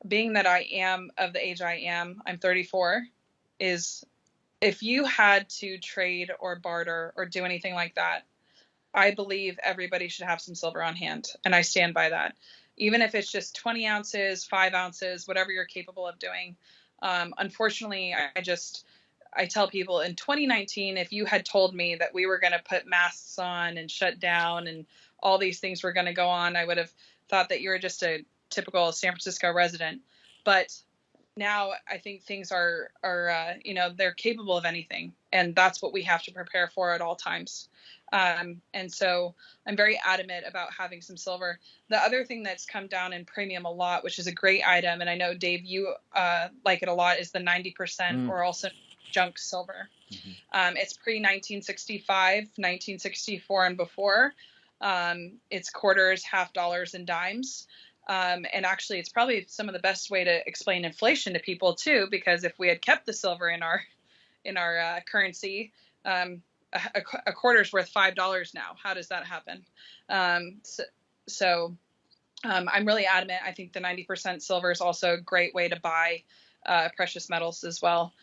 being that I am of the age I am, I'm 34, is if you had to trade or barter or do anything like that, I believe everybody should have some silver on hand. And I stand by that. Even if it's just 20 ounces, 5 ounces, whatever you're capable of doing. Unfortunately, I tell people in 2019, if you had told me that we were going to put masks on and shut down and all these things were going to go on, I would have thought that you were just a typical San Francisco resident. But now I think things are they're capable of anything, and that's what we have to prepare for at all times. And so I'm very adamant about having some silver. The other thing that's come down in premium a lot, which is a great item, and I know, Dave, you like it a lot, is the 90% or also junk silver. It's pre-1965, 1964 and before. It's quarters, half dollars, and dimes. And actually, it's probably some of the best way to explain inflation to people too, because if we had kept the silver in our currency, a quarter's worth $5 now. How does that happen? So I'm really adamant. I think the 90% silver is also a great way to buy precious metals as well.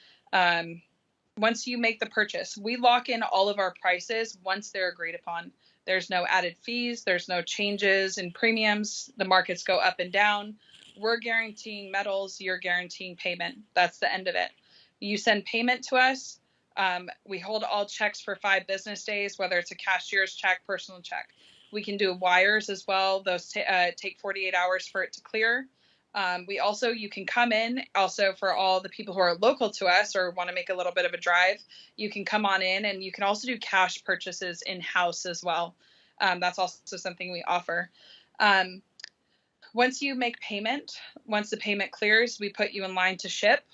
Once you make the purchase, we lock in all of our prices once they're agreed upon. There's no added fees. There's no changes in premiums. The markets go up and down. We're guaranteeing metals. You're guaranteeing payment. That's the end of it. You send payment to us. We hold all checks for 5 business days, whether it's a cashier's check, personal check. We can do wires as well. Those take 48 hours for it to clear. You can come in also for all the people who are local to us or want to make a little bit of a drive. You can come on in, and you can also do cash purchases in-house as well. That's also something we offer. Once you make payment, once the payment clears, we put you in line to ship.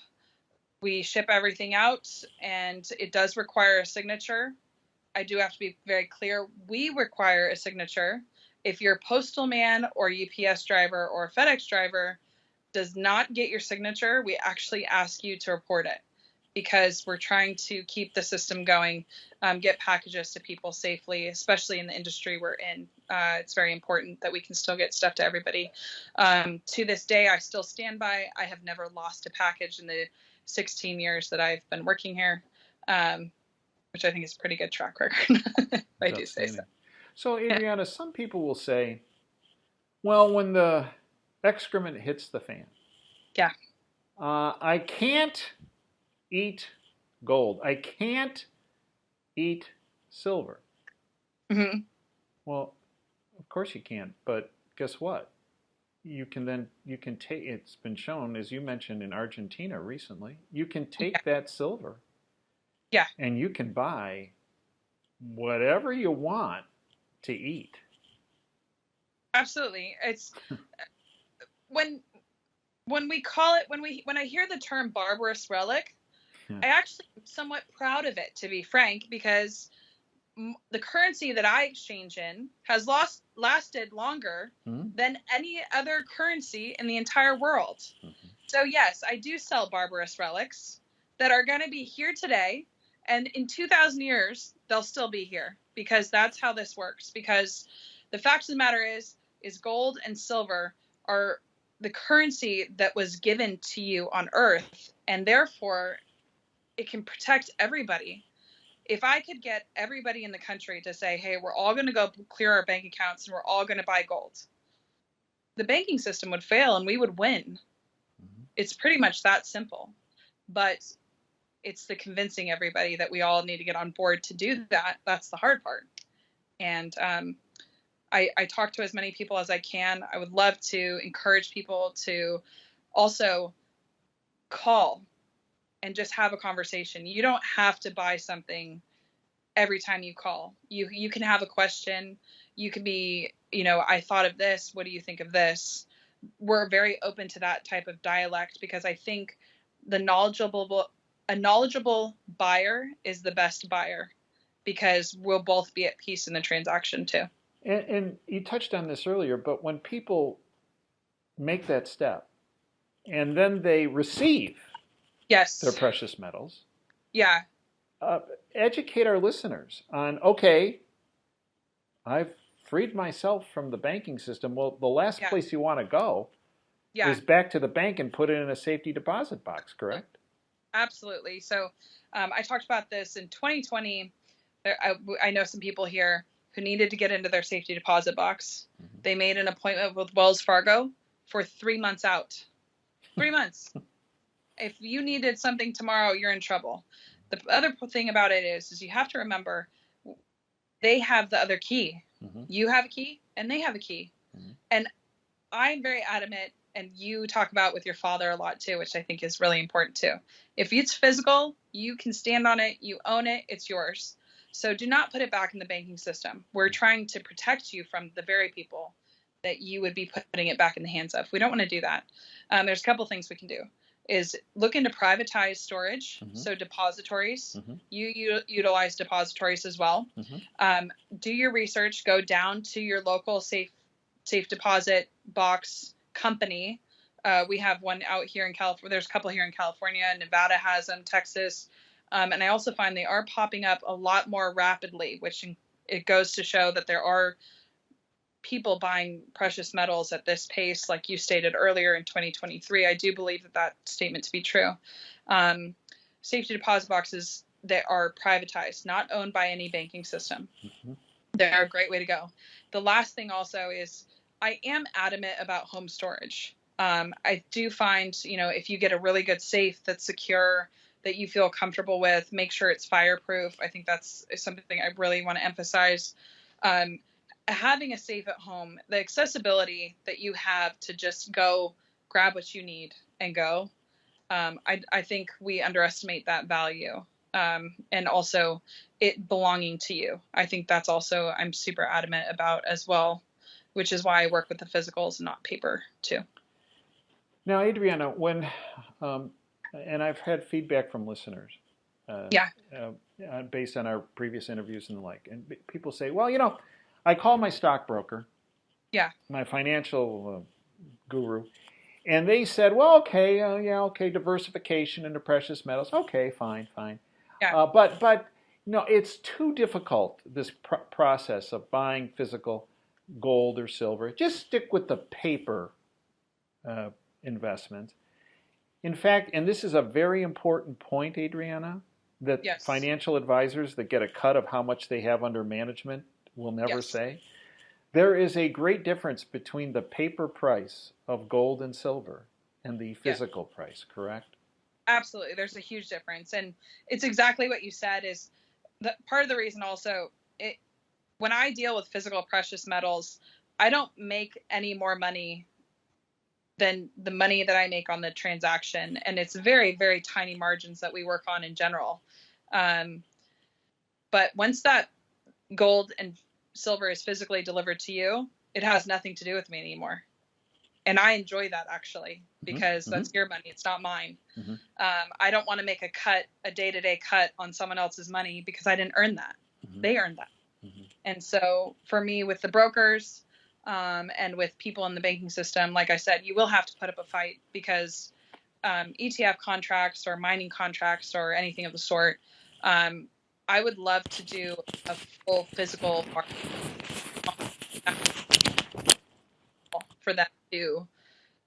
We ship everything out, and it does require a signature. I do have to be very clear. We require a signature, If your postal man or UPS driver or FedEx driver does not get your signature, we actually ask you to report it, because we're trying to keep the system going, get packages to people safely, especially in the industry we're in. It's very important that we can still get stuff to everybody. To this day, I still stand by. I have never lost a package in the 16 years that I've been working here, which I think is a pretty good track record, if I do say so. So, Adriana, some people will say, well, when the excrement hits the fan, Yeah. I can't eat gold. I can't eat silver. Mm-hmm. Well, of course you can, but guess what? You can take, it's been shown, as you mentioned in Argentina recently, you can take that silver, yeah, and you can buy whatever you want to eat. Absolutely. It's when we call it, when I hear the term barbarous relic, I actually am somewhat proud of it, to be frank, because the currency that I exchange in has lasted longer than any other currency in the entire world. So yes, I do sell barbarous relics that are going to be here today, and in 2,000 years they'll still be here, because that's how this works. Because the fact of the matter is gold and silver are the currency that was given to you on Earth, and therefore it can protect everybody. If I could get everybody in the country to say, hey, we're all going to go clear our bank accounts and we're all going to buy gold, the banking system would fail and we would win. It's pretty much that simple. But it's the convincing everybody that we all need to get on board to do that. That's the hard part. And I talk to as many people as I can. I would love to encourage people to also call and just have a conversation. You don't have to buy something every time you call. You can have a question. You can be, I thought of this. What do you think of this? We're very open to that type of dialect, because I think a knowledgeable buyer is the best buyer, because we'll both be at peace in the transaction too. And you touched on this earlier, but when people make that step and then they receive their precious metals, educate our listeners on, okay, I've freed myself from the banking system. Well, the last place you want to go is back to the bank and put it in a safety deposit box, correct? Absolutely. So I talked about this in 2020. I know some people here who needed to get into their safety deposit box. They made an appointment with Wells Fargo for 3 months out. 3 months. If you needed something tomorrow, you're in trouble. The other thing about it is you have to remember, they have the other key. You have a key and they have a key. And I'm very adamant, and you talk about with your father a lot too, which I think is really important too. If it's physical, you can stand on it, you own it, it's yours. So do not put it back in the banking system. We're trying to protect you from the very people that you would be putting it back in the hands of. We don't want to do that. There's a couple things we can do. Is look into privatized storage, so depositories. You utilize depositories as well. Do your research. Go down to your local safe deposit box company. We have one out here in California. There's a couple here in California. Nevada has them. Texas. And I also find they are popping up a lot more rapidly, which it goes to show that there are people buying precious metals at this pace, like you stated earlier in 2023. I do believe that statement to be true. Safety deposit boxes that are privatized, not owned by any banking system. They're a great way to go. The last thing also is I am adamant about home storage. I do find, if you get a really good safe that's secure, that you feel comfortable with, make sure it's fireproof. I think that's something I really want to emphasize. Having a safe at home, the accessibility that you have to just go grab what you need and go. I think we underestimate that value. And also it belonging to you. I think that's also, I'm super adamant about as well, which is why I work with the physicals and not paper too. Now, Adriana, when, and I've had feedback from listeners, based on our previous interviews and the like, and people say, well, I call my stockbroker Yeah. my financial guru, and they said, well, okay, yeah, okay, diversification into precious metals. Okay, fine, fine. Yeah. But no, it's too difficult, this process of buying physical gold or silver. Just stick with the paper uh, investment. In fact, and this is a very important point, Adriana, that Yes. financial advisors that get a cut of how much they have under management will never Yes. say. There is a great difference between the paper price of gold and silver and the Yeah. physical price, correct? Absolutely. There's a huge difference. And it's exactly what you said is the part of the reason also it when I deal with physical precious metals, I don't make any more money than the money that I make on the transaction. And it's very, very tiny margins that we work on in general. Um, but once that gold and silver is physically delivered to you, it has nothing to do with me anymore. And I enjoy that actually, because Mm-hmm. that's your money. It's not mine. Mm-hmm. I don't want to make a day-to-day cut on someone else's money because I didn't earn that. Mm-hmm. They earned that. Mm-hmm. And so for me, with the brokers and with people in the banking system, like I said, you will have to put up a fight because ETF contracts or mining contracts or anything of the sort, I would love to do a full physical market for them to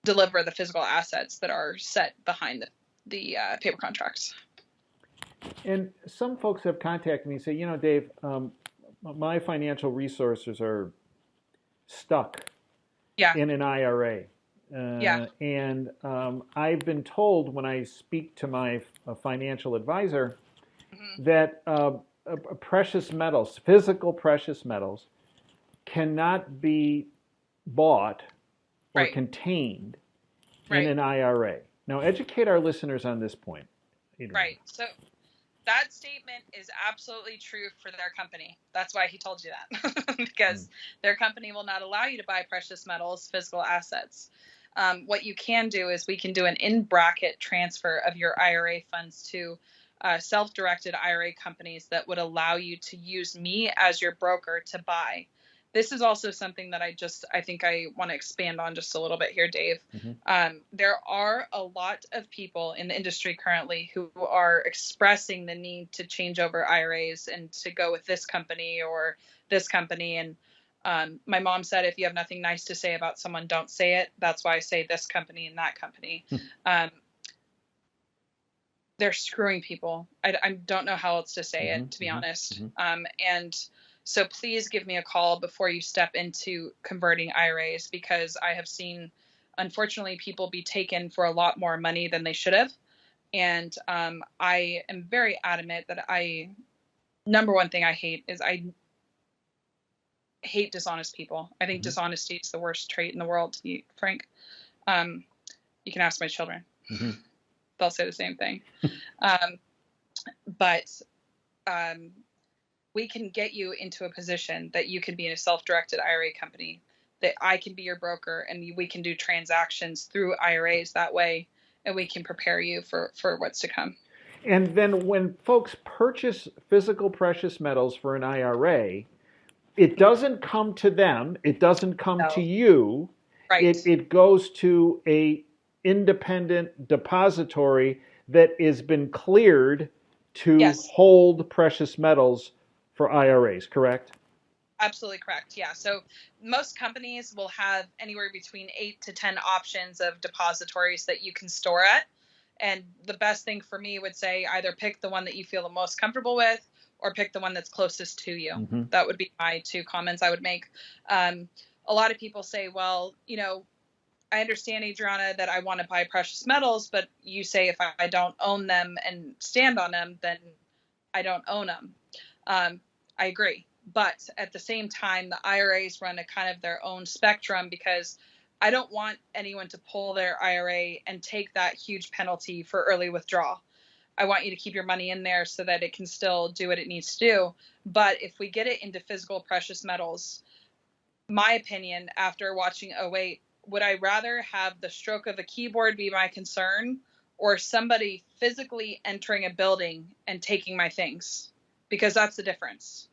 deliver the physical assets that are set behind the paper contracts. And some folks have contacted me and say, Dave, my financial resources are stuck Yeah. in an IRA. Yeah. And I've been told when I speak to my financial advisor that precious metals, physical precious metals, cannot be bought or Right. contained in Right. an IRA. Now, educate our listeners on this point, Adriana. Right. So that statement is absolutely true for their company. That's why he told you that, because their company will not allow you to buy precious metals, physical assets. What you can do is we can do an in-bracket transfer of your IRA funds to self-directed IRA companies that would allow you to use me as your broker to buy. This is also something that I think I want to expand on just a little bit here, Dave. There are a lot of people in the industry currently who are expressing the need to change over IRAs and to go with this company or this company. And my mom said, if you have nothing nice to say about someone, don't say it. That's why I say this company and that company. They're screwing people. I don't know how else to say it, to be honest. And so please give me a call before you step into converting IRAs, because I have seen, unfortunately, people be taken for a lot more money than they should have. And I am very adamant that number one thing I hate is I hate dishonest people. I think dishonesty is the worst trait in the world, to be frank. You can ask my children. They'll say the same thing. But we can get you into a position that you can be in a self-directed IRA company, that I can be your broker, and we can do transactions through IRAs that way, and we can prepare you for what's to come. And then when folks purchase physical precious metals for an IRA, it doesn't come to them, it doesn't come to you. Right. It goes to a independent depository that has been cleared to hold precious metals for IRAs, correct? Absolutely correct. Yeah. So most companies will have anywhere between 8 to 10 options of depositories that you can store at. And the best thing for me would say either pick the one that you feel the most comfortable with or pick the one that's closest to you. That would be my two comments I would make. A lot of people say, well, I understand, Adriana, that I want to buy precious metals, but you say if I don't own them and stand on them, then I don't own them. I agree. But at the same time, the IRAs run a kind of their own spectrum, because I don't want anyone to pull their IRA and take that huge penalty for early withdrawal. I want you to keep your money in there so that it can still do what it needs to do. But if we get it into physical precious metals, my opinion after watching 08, would I rather have the stroke of a keyboard be my concern, or somebody physically entering a building and taking my things? Because that's the difference.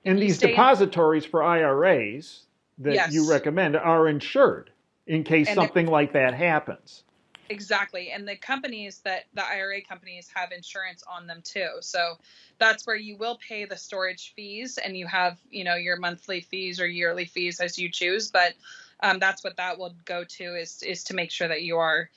And these depositories for IRAs, that you Yes. recommend are insured in case And something like that happens. exactly. And the companies that the IRA companies have insurance on them too. So that's where you will pay the storage fees and you have, your monthly fees or yearly fees as you choose. But that's what that will go to is to make sure that you are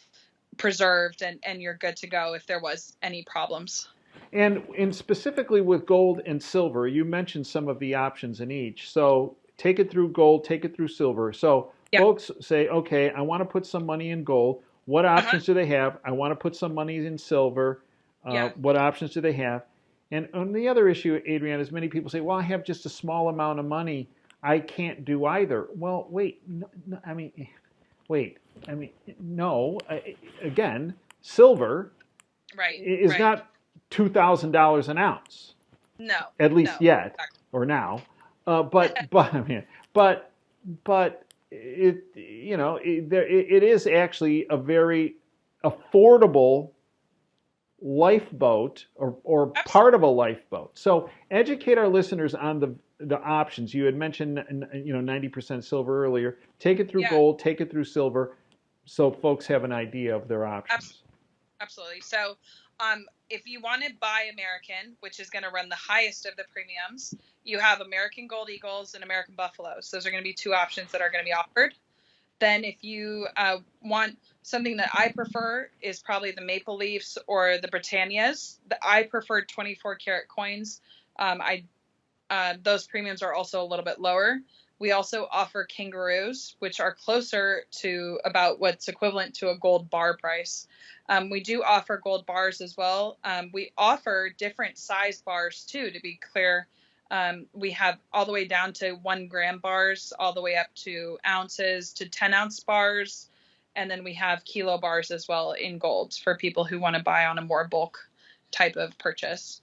preserved and you're good to go if there was any problems. And specifically with gold and silver, you mentioned some of the options in each. So take it through gold, take it through silver. So Yeah. folks say, okay, I want to put some money in gold. What Uh-huh. options do they have? I want to put some money in silver. Yeah. What options do they have? And on the other issue, Adrienne, is many people say, well, I have just a small amount of money. I can't do either. Well, wait, no, no, wait, no. Again, silver Right. is Right. not $2,000 an ounce, No. at least No. yet Exactly. or now. But but it it is actually a very affordable lifeboat or part Absolutely. of a lifeboat. So educate our listeners on the options. You had mentioned 90% silver earlier. Take it through Yeah. gold, take it through silver, so folks have an idea of their options. Absolutely. So, if you want to buy American, which is going to run the highest of the premiums, you have American Gold Eagles and American Buffaloes. Those are going to be two options that are going to be offered. Then, if you want something that I prefer, is probably the Maple Leafs or the Britannias. I prefer 24 karat coins. I Those premiums are also a little bit lower. We also offer kangaroos, which are closer to about what's equivalent to a gold bar price. We do offer gold bars as well. We offer different size bars too, to be clear. We have all the way down to 1 gram bars, all the way up to ounces to 10-ounce bars. And then we have kilo bars as well in gold for people who want to buy on a more bulk type of purchase.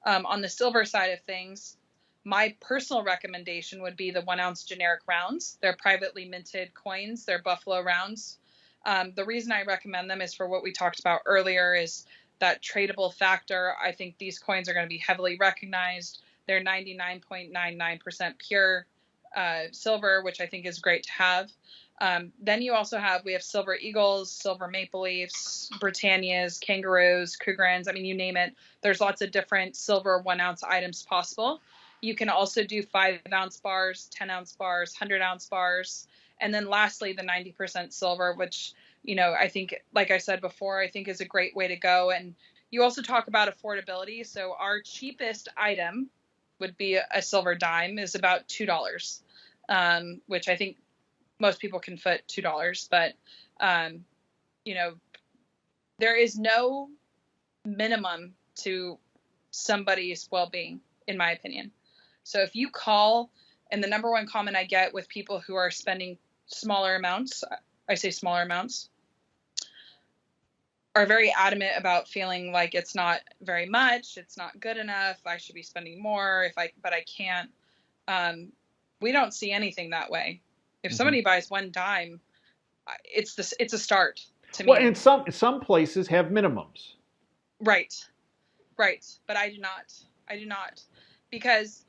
On the silver side of things, my personal recommendation would be the 1 ounce generic rounds. They're privately minted coins. They're Buffalo rounds. The reason I recommend them is for what we talked about earlier is that tradable factor. I think these coins are going to be heavily recognized. They're 99.99% pure silver, which I think is great to have. Then we have silver eagles, silver maple leafs, Britannias, kangaroos, Krugerrands. I mean, you name it. There's lots of different silver 1 ounce items possible. You can also do 5 ounce bars, 10 ounce bars, 100 ounce bars. And then lastly, the 90% silver, which, I think, like I said before, I think is a great way to go. And you also talk about affordability. So our cheapest item would be a silver dime is about $2, which I think most people can foot $2. But, you know, there is no minimum to somebody's well-being, in my opinion. So if you call, and the number one comment I get with people who are spending smaller amounts, I say smaller amounts, are very adamant about feeling like it's not very much, it's not good enough, I should be spending more but I can't. We don't see anything that way. If somebody buys one dime, it's a start to Well, me. and some places have minimums. Right. But I do not because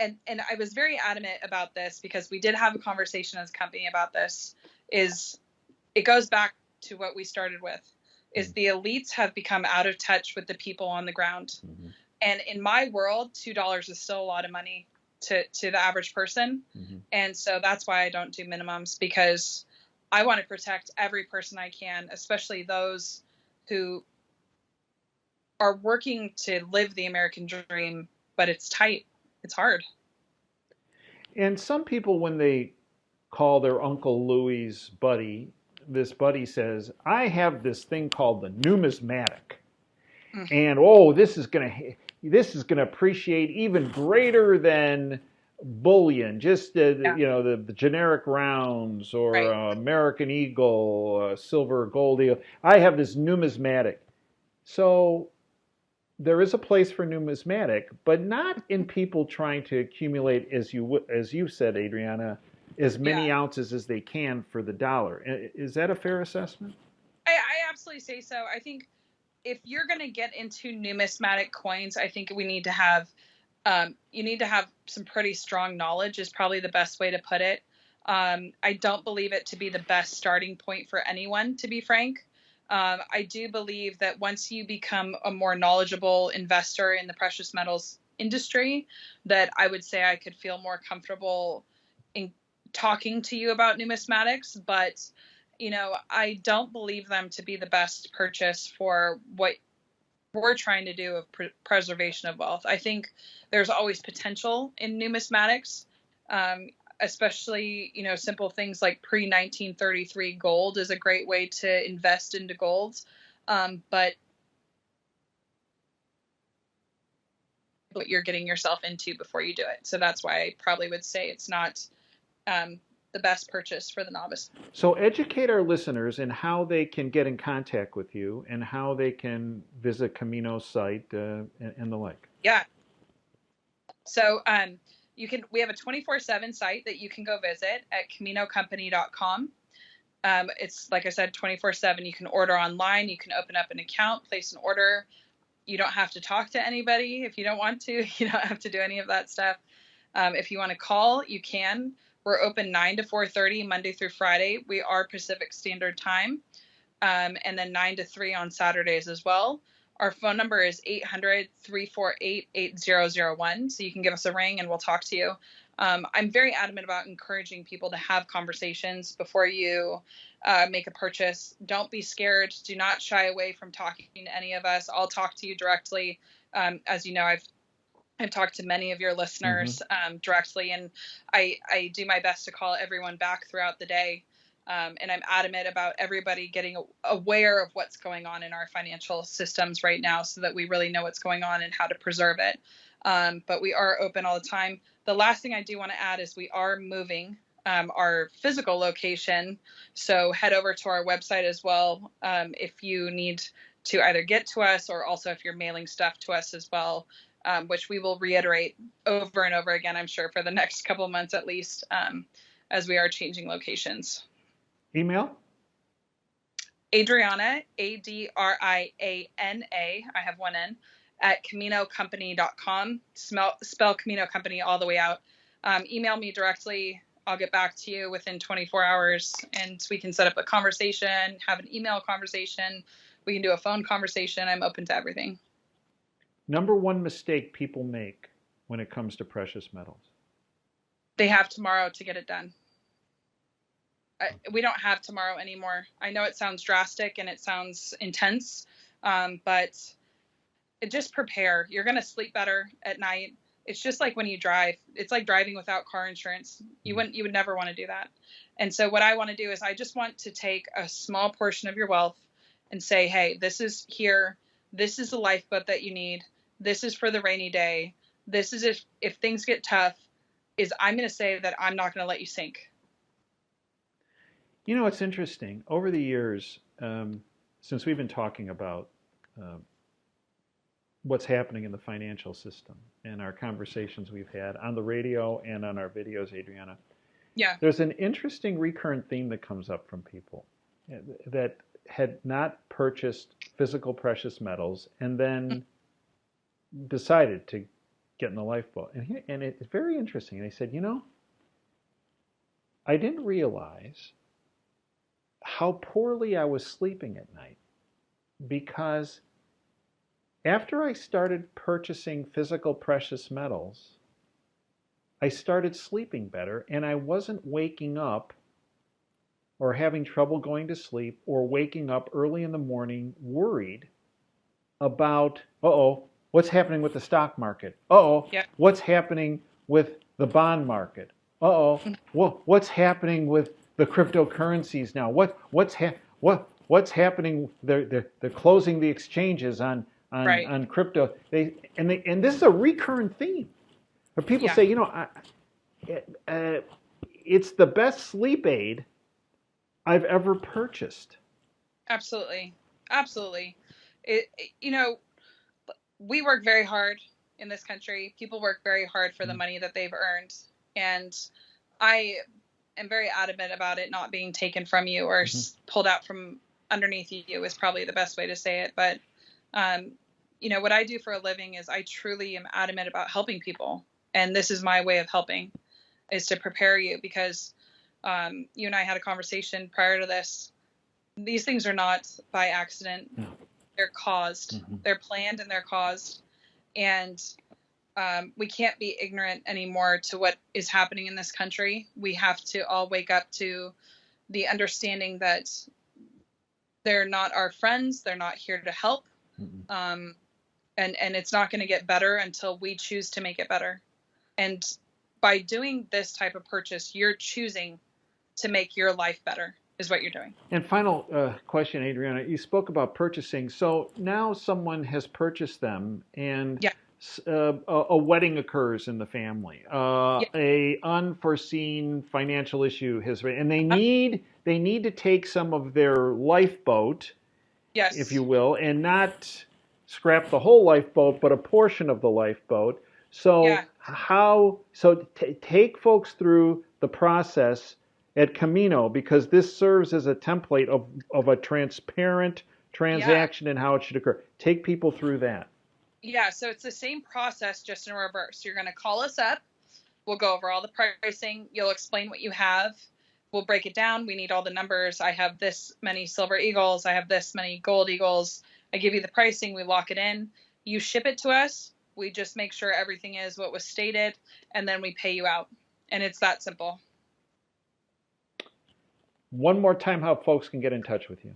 and I was very adamant about this because we did have a conversation as a company about this. Is it goes back to what we started with, is the elites have become out of touch with the people on the ground. Mm-hmm. And in my world, $2 is still a lot of money to the average person. Mm-hmm. And so that's why I don't do minimums, because I want to protect every person I can, especially those who are working to live the American dream, but it's tight. It's hard. And some people, when they call their Uncle Louie's buddy, this buddy says, I have this thing called the numismatic. Mm-hmm. And this is gonna appreciate even greater than bullion, just the generic rounds or right. American Eagle, silver, gold Eagle. I have this numismatic. So there is a place for numismatic, but not in people trying to accumulate, as you said, Adriana, as many ounces as they can for the dollar. Is that a fair assessment? I absolutely say so. I think if you're going to get into numismatic coins, I think we need to have you need to have some pretty strong knowledge, is probably the best way to put it. I don't believe it to be the best starting point for anyone, to be frank. I do believe that once you become a more knowledgeable investor in the precious metals industry, that I would say I could feel more comfortable in talking to you about numismatics. But, I don't believe them to be the best purchase for what we're trying to do of preservation of wealth. I think there's always potential in numismatics, especially, simple things like pre-1933 gold is a great way to invest into gold. But what you're getting yourself into before you do it. So that's why I probably would say it's not the best purchase for the novice. So educate our listeners in how they can get in contact with you and how they can visit Camino's site and the like. Yeah. So we have a 24/7 site that you can go visit at caminocompany.com. It's, like I said, 24/7. You can order online. You can open up an account, place an order. You don't have to talk to anybody if you don't want to. You don't have to do any of that stuff. If you want to call, you can. We're open 9 to 4:30 Monday through Friday. We are Pacific Standard Time, and then 9 to 3 on Saturdays as well. Our phone number is 800-348-8001, so you can give us a ring and we'll talk to you. I'm very adamant about encouraging people to have conversations before you make a purchase. Don't be scared. Do not shy away from talking to any of us. I'll talk to you directly. As you know, I've talked to many of your listeners directly, and I do my best to call everyone back throughout the day. And I'm adamant about everybody getting aware of what's going on in our financial systems right now so that we really know what's going on and how to preserve it. But we are open all the time. The last thing I do want to add is we are moving our physical location. So head over to our website as well if you need to either get to us or also if you're mailing stuff to us as well, which we will reiterate over and over again, I'm sure, for the next couple of months at least, as we are changing locations. Email? Adriana, Adriana, I have one N, at CaminoCompany.com. Spell Camino Company all the way out. Email me directly. I'll get back to you within 24 hours, and we can set up a conversation, have an email conversation. We can do a phone conversation. I'm open to everything. Number one mistake people make when it comes to precious metals? They have tomorrow to get it done. We don't have tomorrow anymore. I know it sounds drastic and it sounds intense, but just prepare. You're going to sleep better at night. It's just like when you drive. It's like driving without car insurance. You would never want to do that. And so what I want to do is I just want to take a small portion of your wealth and say, hey, this is here. This is the lifeboat that you need. This is for the rainy day. This is if things get tough, I'm going to say that I'm not going to let you sink. You know, it's interesting. Over the years, since we've been talking about what's happening in the financial system and our conversations we've had on the radio and on our videos, Adriana, there's an interesting recurrent theme that comes up from people that had not purchased physical precious metals and then decided to get in the lifeboat. And it's very interesting. They said, I didn't realize how poorly I was sleeping at night, because after I started purchasing physical precious metals, I started sleeping better, and I wasn't waking up or having trouble going to sleep or waking up early in the morning worried about, what's happening with the stock market? What's happening with the bond market? What's happening with the cryptocurrencies now? What's happening? They're closing the exchanges on crypto. And this is a recurrent theme. But people say, it's the best sleep aid I've ever purchased. Absolutely. We work very hard in this country. People work very hard for the money that they've earned, and I am very adamant about it not being taken from you or pulled out from underneath you is probably the best way to say it. But, what I do for a living is I truly am adamant about helping people. And this is my way of helping, is to prepare you, because You and I had a conversation prior to this. These things are not by accident. No. They're caused. Mm-hmm. They're planned and they're caused. And we can't be ignorant anymore to what is happening in this country. We have to all wake up to the understanding that they're not our friends. They're not here to help. Mm-hmm. And it's not going to get better until we choose to make it better. And by doing this type of purchase, you're choosing to make your life better, is what you're doing. And final question, Adriana. You spoke about purchasing. So now someone has purchased them, and yeah. A wedding occurs in the family. A unforeseen financial issue has, and they need to take some of their lifeboat, yes, if you will, and not scrap the whole lifeboat, but a portion of the lifeboat. So take folks through the process at Camino, because this serves as a template of a transparent transaction and how it should occur. Take people through that. Yeah, so it's the same process, just in reverse. You're going to call us up. We'll go over all the pricing. You'll explain what you have. We'll break it down. We need all the numbers. I have this many silver eagles. I have this many gold eagles. I give you the pricing. We lock it in. You ship it to us. We just make sure everything is what was stated, and then we pay you out. And it's that simple. One more time, how folks can get in touch with you.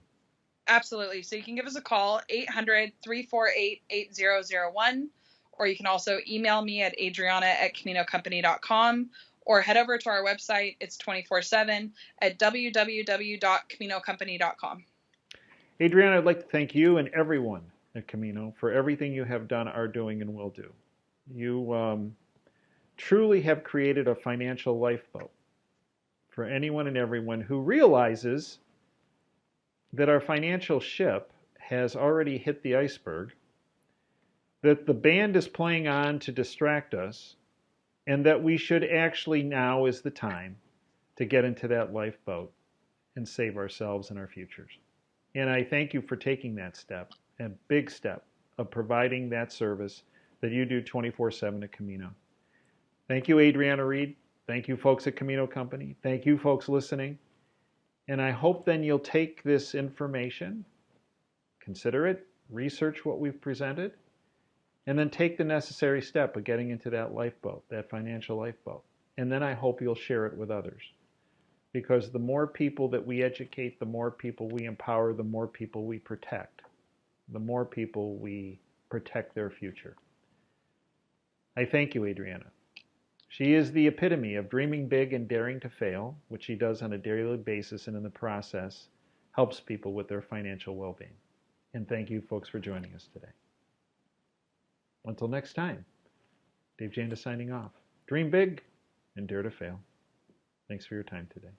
Absolutely. So you can give us a call, 800-348-8001, or you can also email me at adriana@caminocompany.com, or head over to our website. It's 24/7 at www.caminocompany.com. Adriana, I'd like to thank you and everyone at Camino for everything you have done, are doing, and will do. You truly have created a financial lifeboat for anyone and everyone who realizes that our financial ship has already hit the iceberg, that the band is playing on to distract us, and that we should actually, now is the time to get into that lifeboat and save ourselves and our futures. And I thank you for taking that step, a big step, of providing that service that you do 24/7 at Camino. Thank you, Adriana Reed. Thank you, folks at Camino Company. Thank you, folks listening. And I hope then you'll take this information, consider it, research what we've presented, and then take the necessary step of getting into that lifeboat, that financial lifeboat. And then I hope you'll share it with others. Because the more people that we educate, the more people we empower, the more people we protect. The more people we protect their future. I thank you, Adriana. She is the epitome of dreaming big and daring to fail, which she does on a daily basis, and in the process helps people with their financial well-being. And thank you, folks, for joining us today. Until next time, Dave Janda signing off. Dream big and dare to fail. Thanks for your time today.